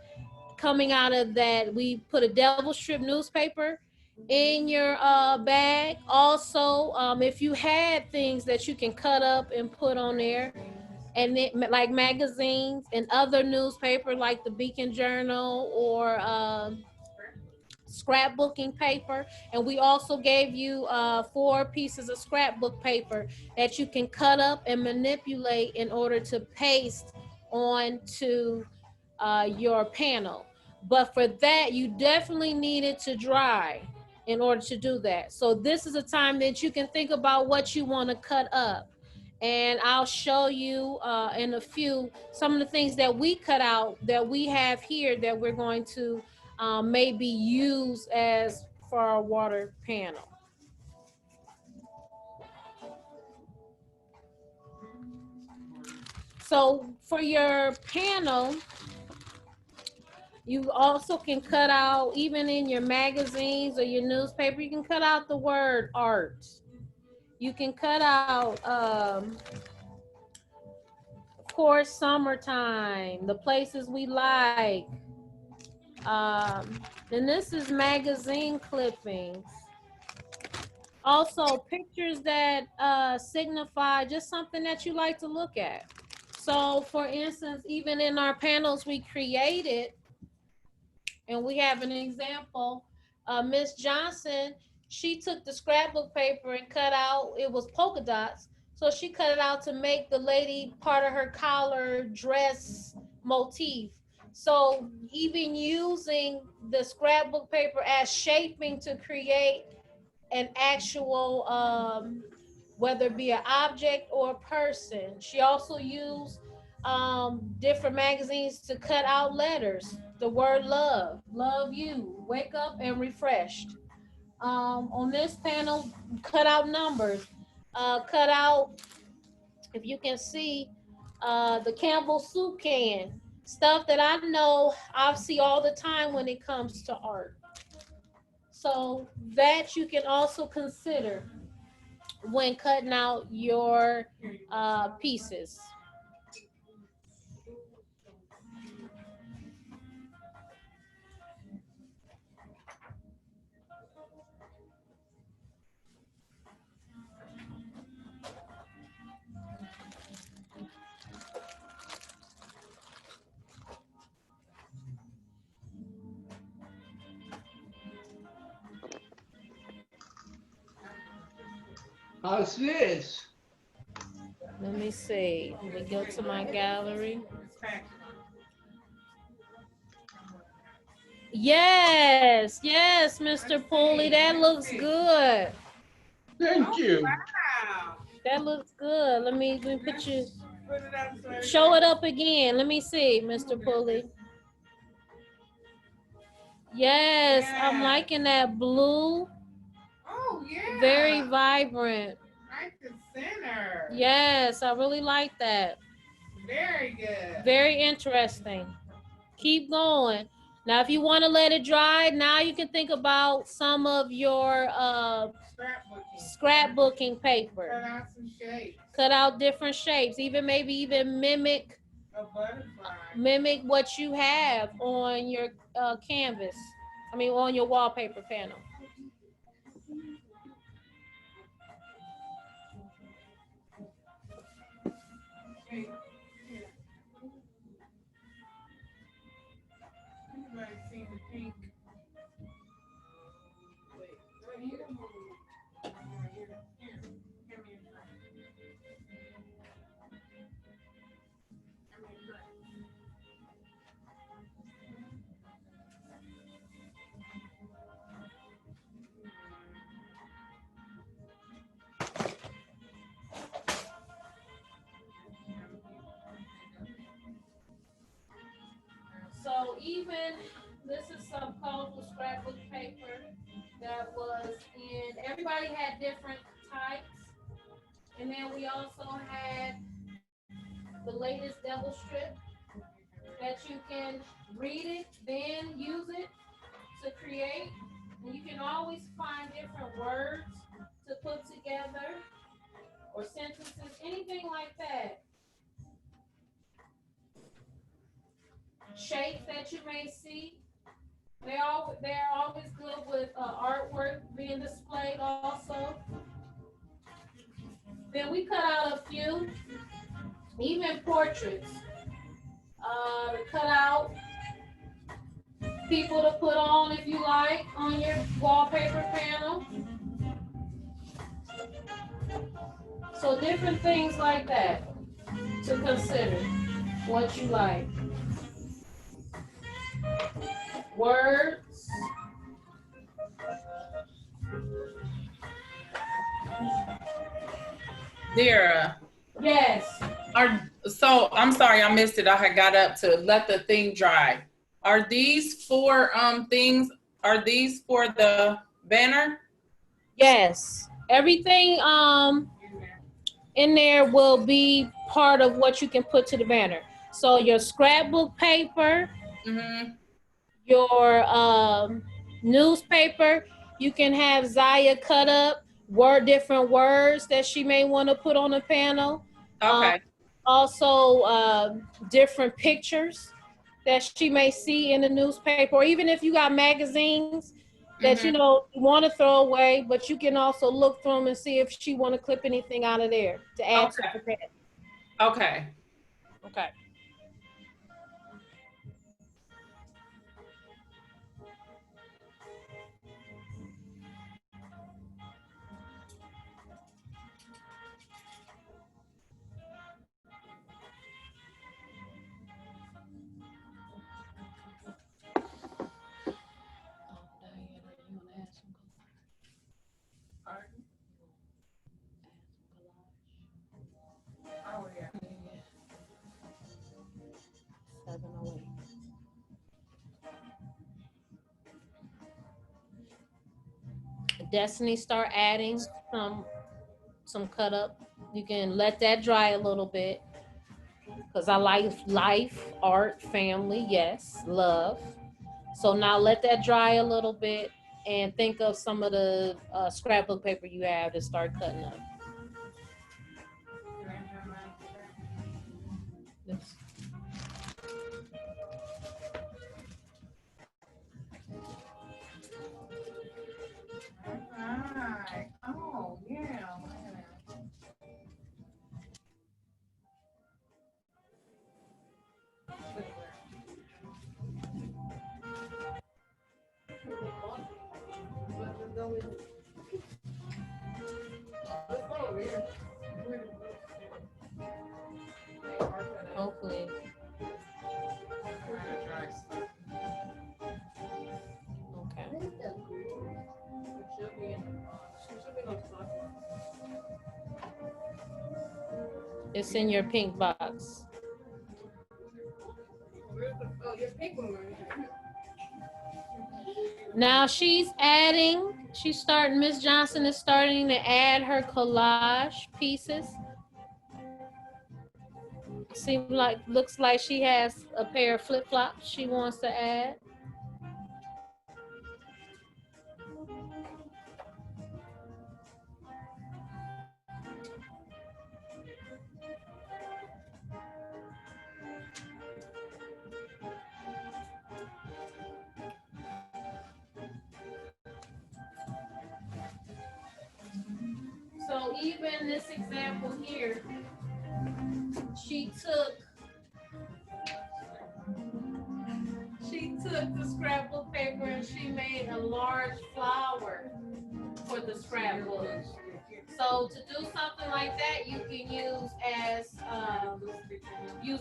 coming out of that. We put a devil strip newspaper in your bag. Also, if you had things that you can cut up and put on there, and it, like magazines and other newspaper like the Beacon Journal or scrapbooking paper. And we also gave you 4 pieces of scrapbook paper that you can cut up and manipulate in order to paste onto your panel. But for that, you definitely need it to dry in order to do that. So this is a time that you can think about what you want to cut up. And I'll show you in a few some of the things that we cut out that we have here that we're going to maybe use as for our water panel. So for your panel, you also can cut out, even in your magazines or your newspaper, you can cut out the word art. You can cut out, of course, summertime, the places we like. And this is magazine clippings. Also, pictures that signify just something that you like to look at. So, for instance, even in our panels we created, and we have an example, Miss Johnson, she took the scrapbook paper and cut out, it was polka dots, so she cut it out to make the lady part of her collar dress motif. So even using the scrapbook paper as shaping to create an actual, whether it be an object or a person. She also used different magazines to cut out letters. The word love, love you, wake up and refreshed. On this panel, cut out numbers, cut out, if you can see, the Campbell soup can, stuff that I know I see all the time when it comes to art. So that you can also consider when cutting out your pieces. How's this? Let me see. Let me go to my gallery. Yes, yes, Mr. Pulley, that looks good. Thank you. Wow. That looks good. Let me put you, show it up again. Let me see, Mr. Pulley. Yes, I'm liking that blue. Oh, yeah. Very vibrant. Right to center. Yes, I really like that. Very good. Very interesting. Keep going. Now, if you want to let it dry, now you can think about some of your scrapbooking paper. Cut out some shapes. Cut out different shapes. Even maybe even mimic A butterfly. mimic what you have on your canvas. I mean, on your wallpaper panel. Hey, here. Everybody seen the pink? Wait, right here. Right here. Here. Give me a try. Give me a try. So even this is some colorful scrapbook paper that was in, everybody had different types. And then we also had the latest double strip that you can read it, then use it to create. And you can always find different words to put together or sentences, anything like that. Shapes that you may see. They're always good with artwork being displayed also. Then we cut out a few, even portraits. To cut out people to put on, if you like, on your wallpaper panel. So different things like that to consider what you like. Words. Dara. Yes. So I'm sorry I missed it. I had got up to let the thing dry. Are these four things, are these for the banner? Yes. Everything in there will be part of what you can put to the banner. So your scrapbook paper, your newspaper, you can have Zaya cut up different words that she may want to put on the panel. Okay. Also, different pictures that she may see in the newspaper, or even if you got magazines that you know you want to throw away, but you can also look through them and see if she want to clip anything out of there to add to the panel. Okay. Okay. Oh, yeah. 708. Destiny, start adding some cut up. You can let that dry a little bit, because I like life, art, family, yes, love. So now let that dry a little bit and think of some of the scrapbook paper you have to start cutting up. Yes. Alright. Oh, yeah. Hopefully. Okay. It's in your pink box. Oh, your pink one. Now she's starting, Miss Johnson is starting to add her collage pieces. Looks like she has a pair of flip-flops she wants to add. So even this example here, she took the scrapbook paper and she made a large flower for the scrapbook. So to do something like that, you can use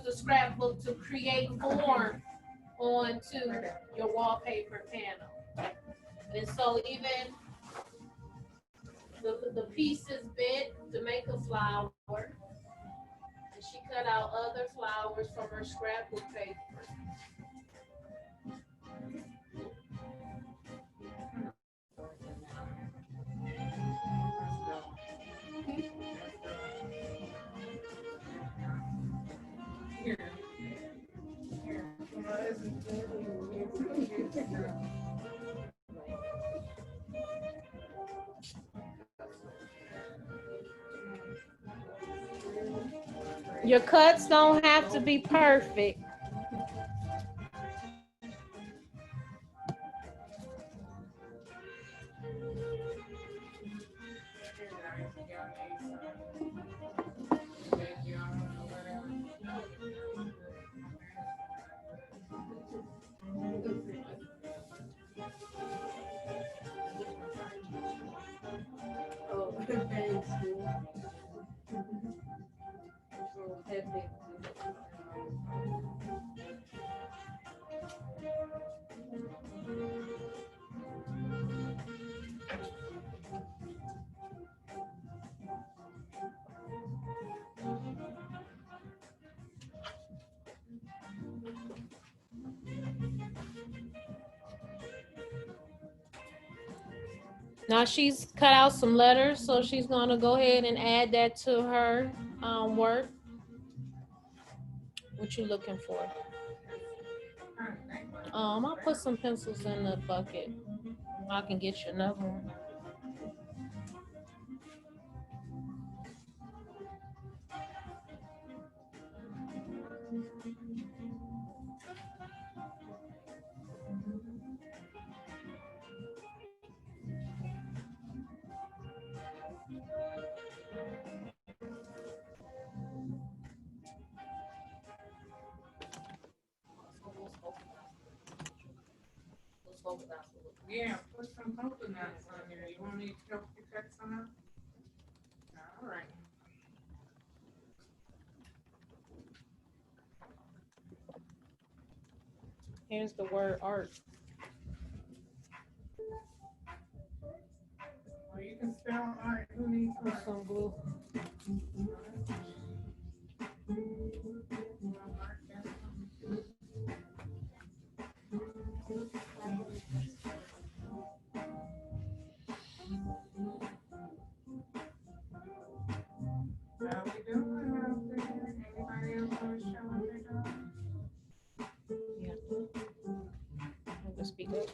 the scrapbook to create form onto your wallpaper panel. And so even the pieces bent to make a flower, and she cut out other flowers from her scrapbook paper. Your cuts don't have to be perfect. Now she's cut out some letters, so she's gonna go ahead and add that to her work. What you looking for? I'll put some pencils in the bucket. I can get you another one. Yeah, put some coconuts on there. You want me to help you cut some out? All right. Here's the word art. Well, you can spell art. Who needs Put art? some glue. How we doing out there? Anybody else want to show what they're doing? Have to speak up.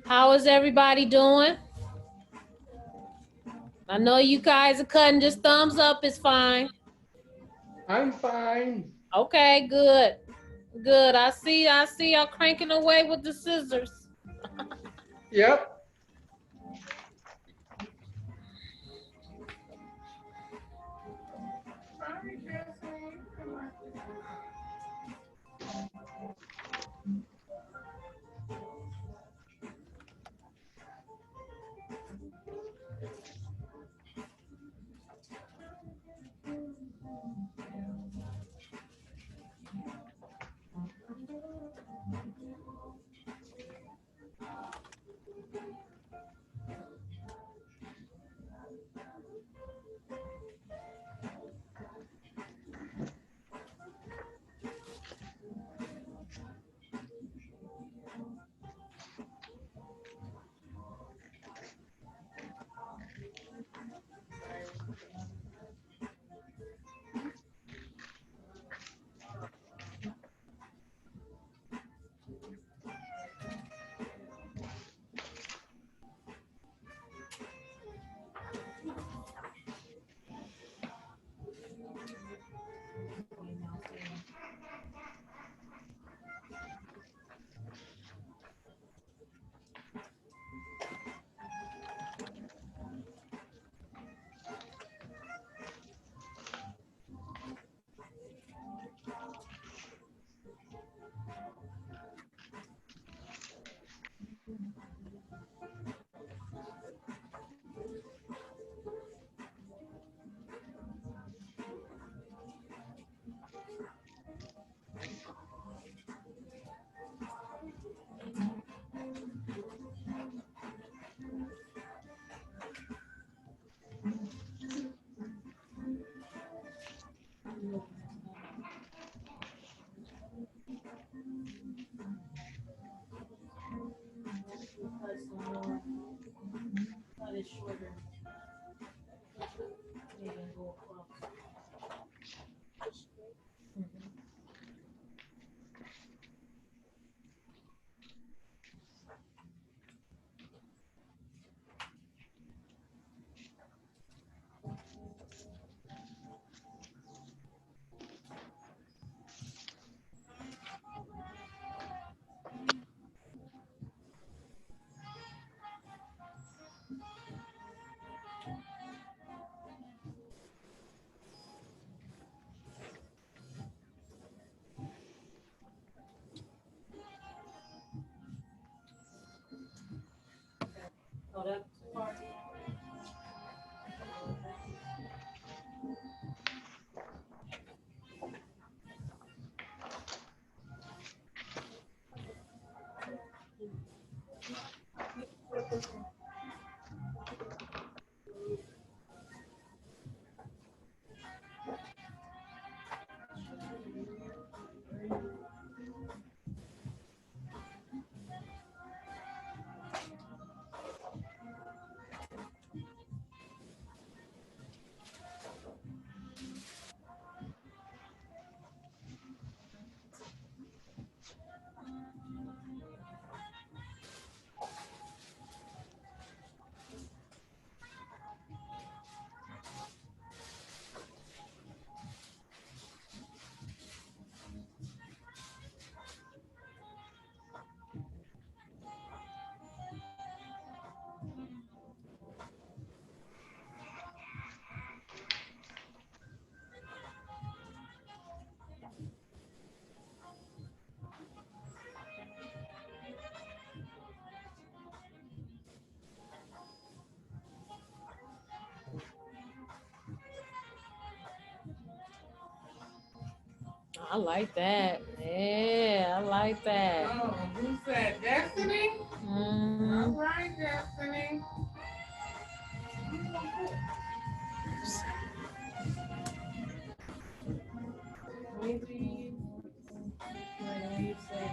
How is everybody doing? I know you guys are cutting, just thumbs up is fine. I'm fine. Okay, good. Good. I see y'all cranking away with the scissors. Yep. Sorry, Jesse. Come on. I like that. Yeah, I like that. Oh, who's that? Destiny? All right, Destiny. Maybe when you say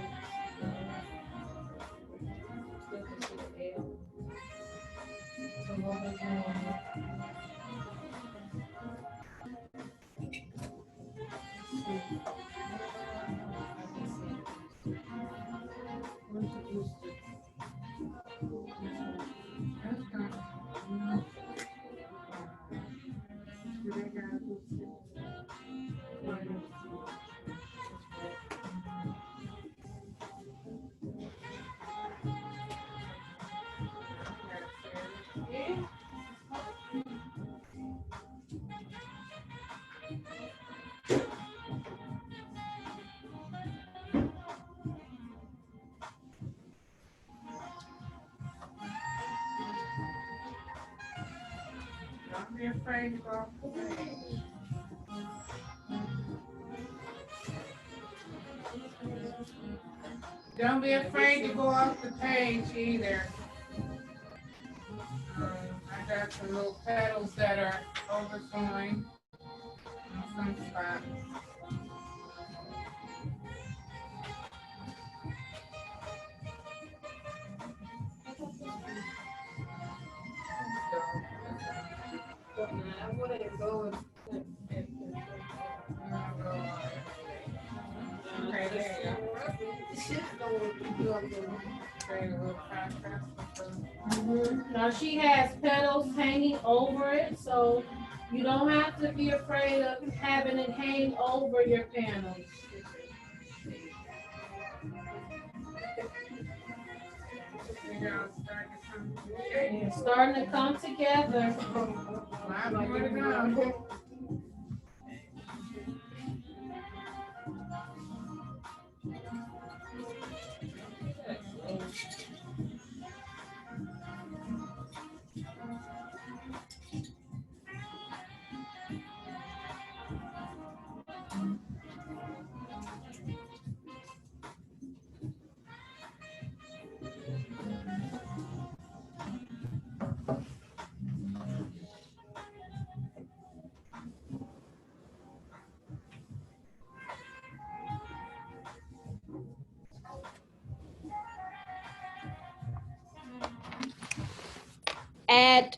Don't be afraid to go off the page. Don't be afraid to go off the page either. I got some little petals that are overflowing in some spots. I wouldn't go Okay, there you go. Okay, a little contrast with the- Now she has petals hanging over it, so you don't have to be afraid of having it hang over your panels. It's starting to come together. Lot more to go. At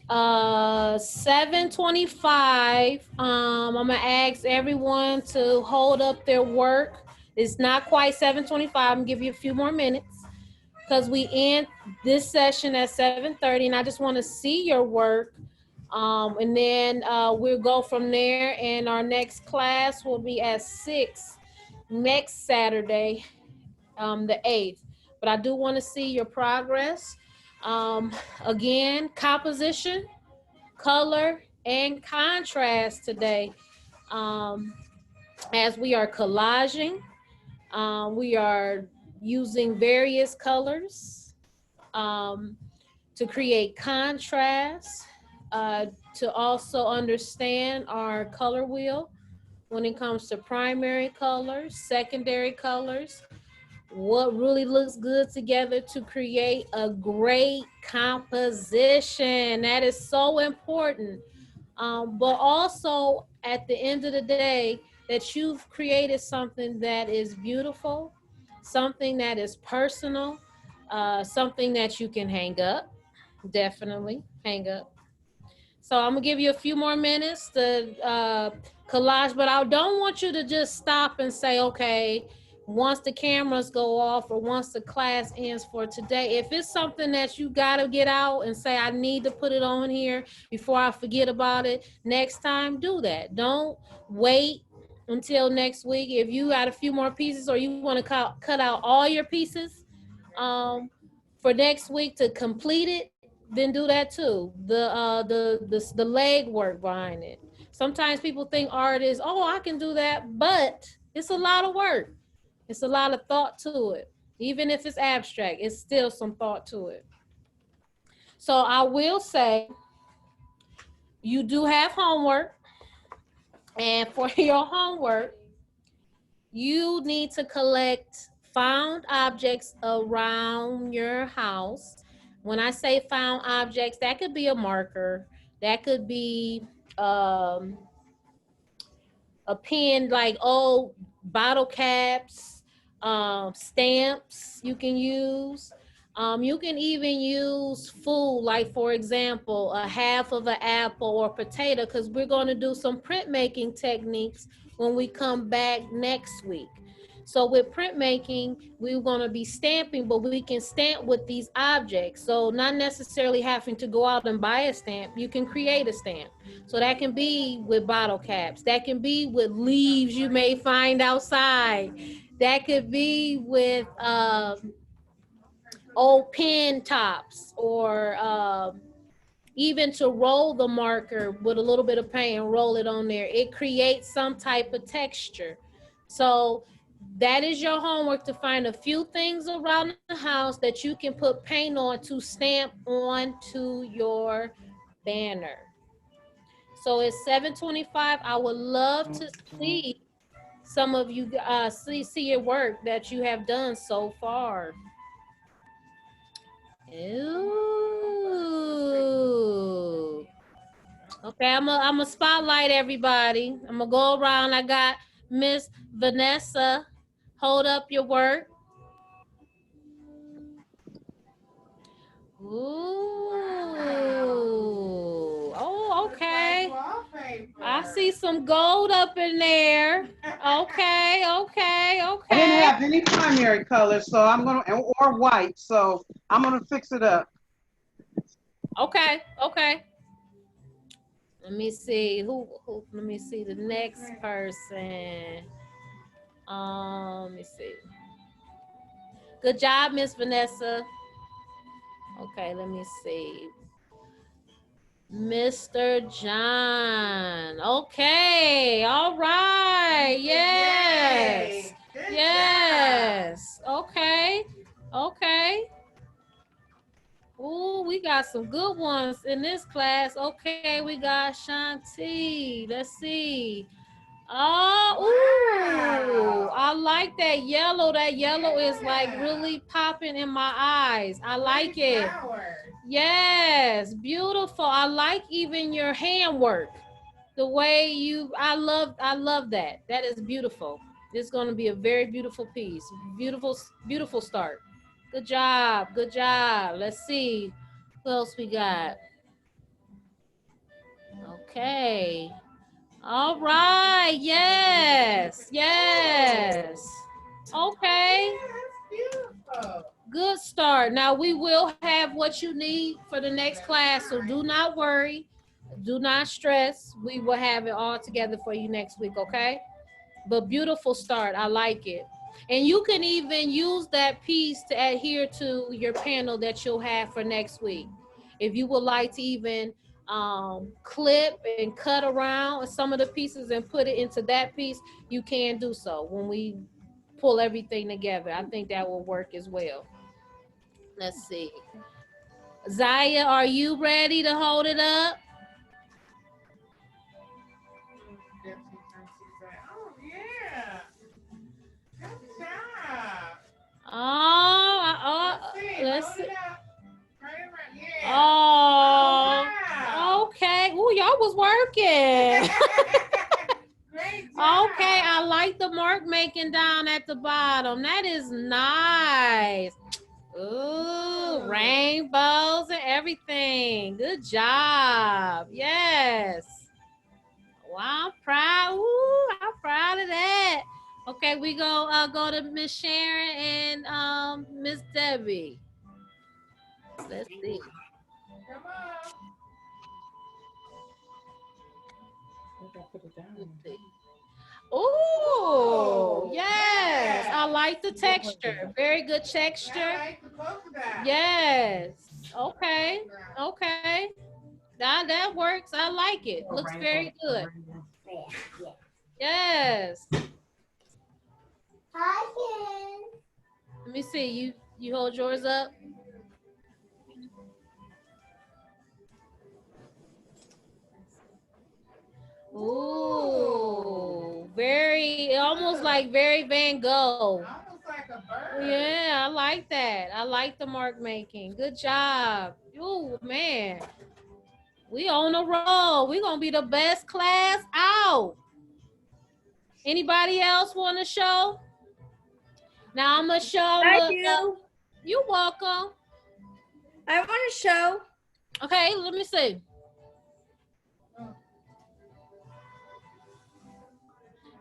7:25, I'm gonna ask everyone to hold up their work. It's not quite 7:25. I'm gonna give you a few more minutes because we end this session at 7:30, and I just want to see your work. And then we'll go from there. And our next class will be at 6 next Saturday, the 8th. But I do want to see your progress. Again, composition, color, and contrast today. As we are collaging, we are using various colors to create contrast, to also understand our color wheel when it comes to primary colors, secondary colors, what really looks good together to create a great composition. That is so important. But also at the end of the day, that you've created something that is beautiful, something that is personal, something that you can hang up. Definitely hang up. So I'm gonna give you a few more minutes to collage, but I don't want you to just stop and say, okay, once the cameras go off or once the class ends for today, if it's something that you gotta get out and say, I need to put it on here before I forget about it, next time do that. Don't wait until next week. If you got a few more pieces or you wanna cut out all your pieces for next week to complete it, then do that too. The leg work behind it. Sometimes people think art is, oh, I can do that, but it's a lot of work. It's a lot of thought to it. Even if it's abstract, it's still some thought to it. So I will say you do have homework, and for your homework, you need to collect found objects around your house. When I say found objects, that could be a marker, that could be um, a pen, like old bottle caps, stamps you can use. You can even use food, like for example, a half of an apple or potato, because we're going to do some printmaking techniques when we come back next week. So with printmaking, we're going to be stamping, but we can stamp with these objects. So not necessarily having to go out and buy a stamp, you can create a stamp. So that can be with bottle caps. That can be with leaves you may find outside. That could be with old pen tops, or even to roll the marker with a little bit of paint and roll it on there. It creates some type of texture. So that is your homework, to find a few things around the house that you can put paint on to stamp onto your banner. So it's 7:25. I would love to see some of you see your work that you have done so far. Ooh. Okay, I'm a spotlight everybody. I'm gonna go around. I got Miss Vanessa. Hold up your work. Ooh. Oh, okay. I see some gold up in there. Okay, okay, I didn't okay. have any primary colors, so I'm gonna, or white, so I'm gonna fix it up. Okay, okay. Let me see who let me see the next person. Let me see. Good job, Miss Vanessa. Okay, let me see. Mr. John. Okay, all right. Yes. Yes. Okay. Okay. Ooh, we got some good ones in this class. Okay, we got Shanti. Let's see. Oh, ooh, I like that yellow. That yellow is like really popping in my eyes. I like it. Yes, beautiful. I like even your handwork. The way I love that. That is beautiful. It's going to be a very beautiful piece. Beautiful, beautiful start. Good job. Good job. Let's see. Who else we got? Okay. All right. Yes. Yes. Okay. Good start. Now we will have what you need for the next class, so do not worry. Do not stress. We will have it all together for you next week, okay? But beautiful start. I like it. And you can even use that piece to adhere to your panel that you'll have for next week. If you would like to even clip and cut around some of the pieces and put it into that piece, you can do so when we pull everything together. I think that will work as well. Let's see. Zaya, are you ready to hold it up? Oh, yeah. Good job. Oh, let's see. Yeah. Oh, wow. Okay. Ooh, y'all was working. Great job. Okay, like the mark making down at the bottom. That is nice. Ooh, rainbows and everything. Good job. Yes. Wow, I'm proud. Ooh, I'm proud of that. Okay, we go to Miss Sharon and Miss Debbie. Let's see. Come on. Let's see. Ooh, yes. I like the texture. Very good texture. I like the polka dot. Yes. Okay. Okay. That works. I like it. Looks very good. Yes. Hi, Let me see. You hold yours up. Ooh, very almost like very Van Gogh. Almost like a bird. Yeah, I like that. I like the mark making. Good job. Ooh, man. We on a roll. We gonna be the best class out. Anybody else want to show? Now I'm gonna show. I do. You welcome. I want to show. Okay, let me see.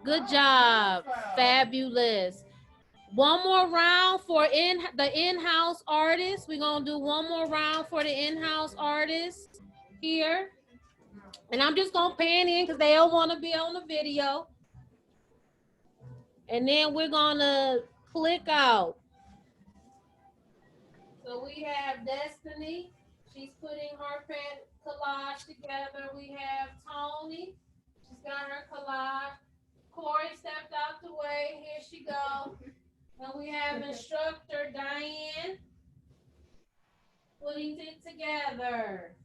Good job. Fabulous. One more round for the in-house artists. We're gonna do one more round for the in-house artists here. And I'm just gonna pan in because they don't want to be on the video. And then we're gonna click out. So we have Destiny. She's putting her collage together. We have Tony. She's got her collage. Corey stepped out the way. Here she goes. And we have instructor Diane putting it together.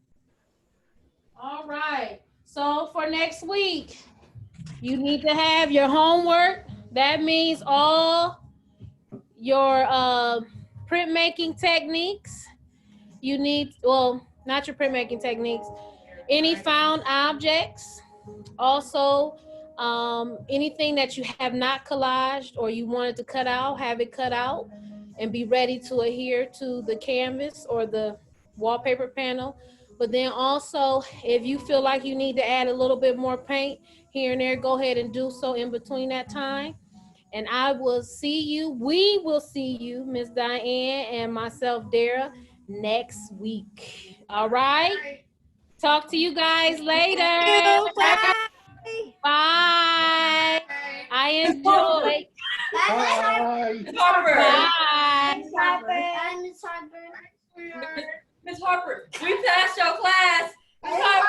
All right. So for next week, you need to have your homework. That means all your printmaking techniques. You need, well, not your printmaking techniques, any found objects. Also, anything that you have not collaged or you wanted to cut out, have it cut out and be ready to adhere to the canvas or the wallpaper panel. But then also, if you feel like you need to add a little bit more paint here and there, go ahead and do so in between that time. And I will see you, we will see you, Miss Diane and myself, Dara, next week. All right? Talk to you guys later. Bye. Bye. I enjoy. Bye. Bye. Bye, Miss Harper. Miss Harper, we passed your class. Miss Harper.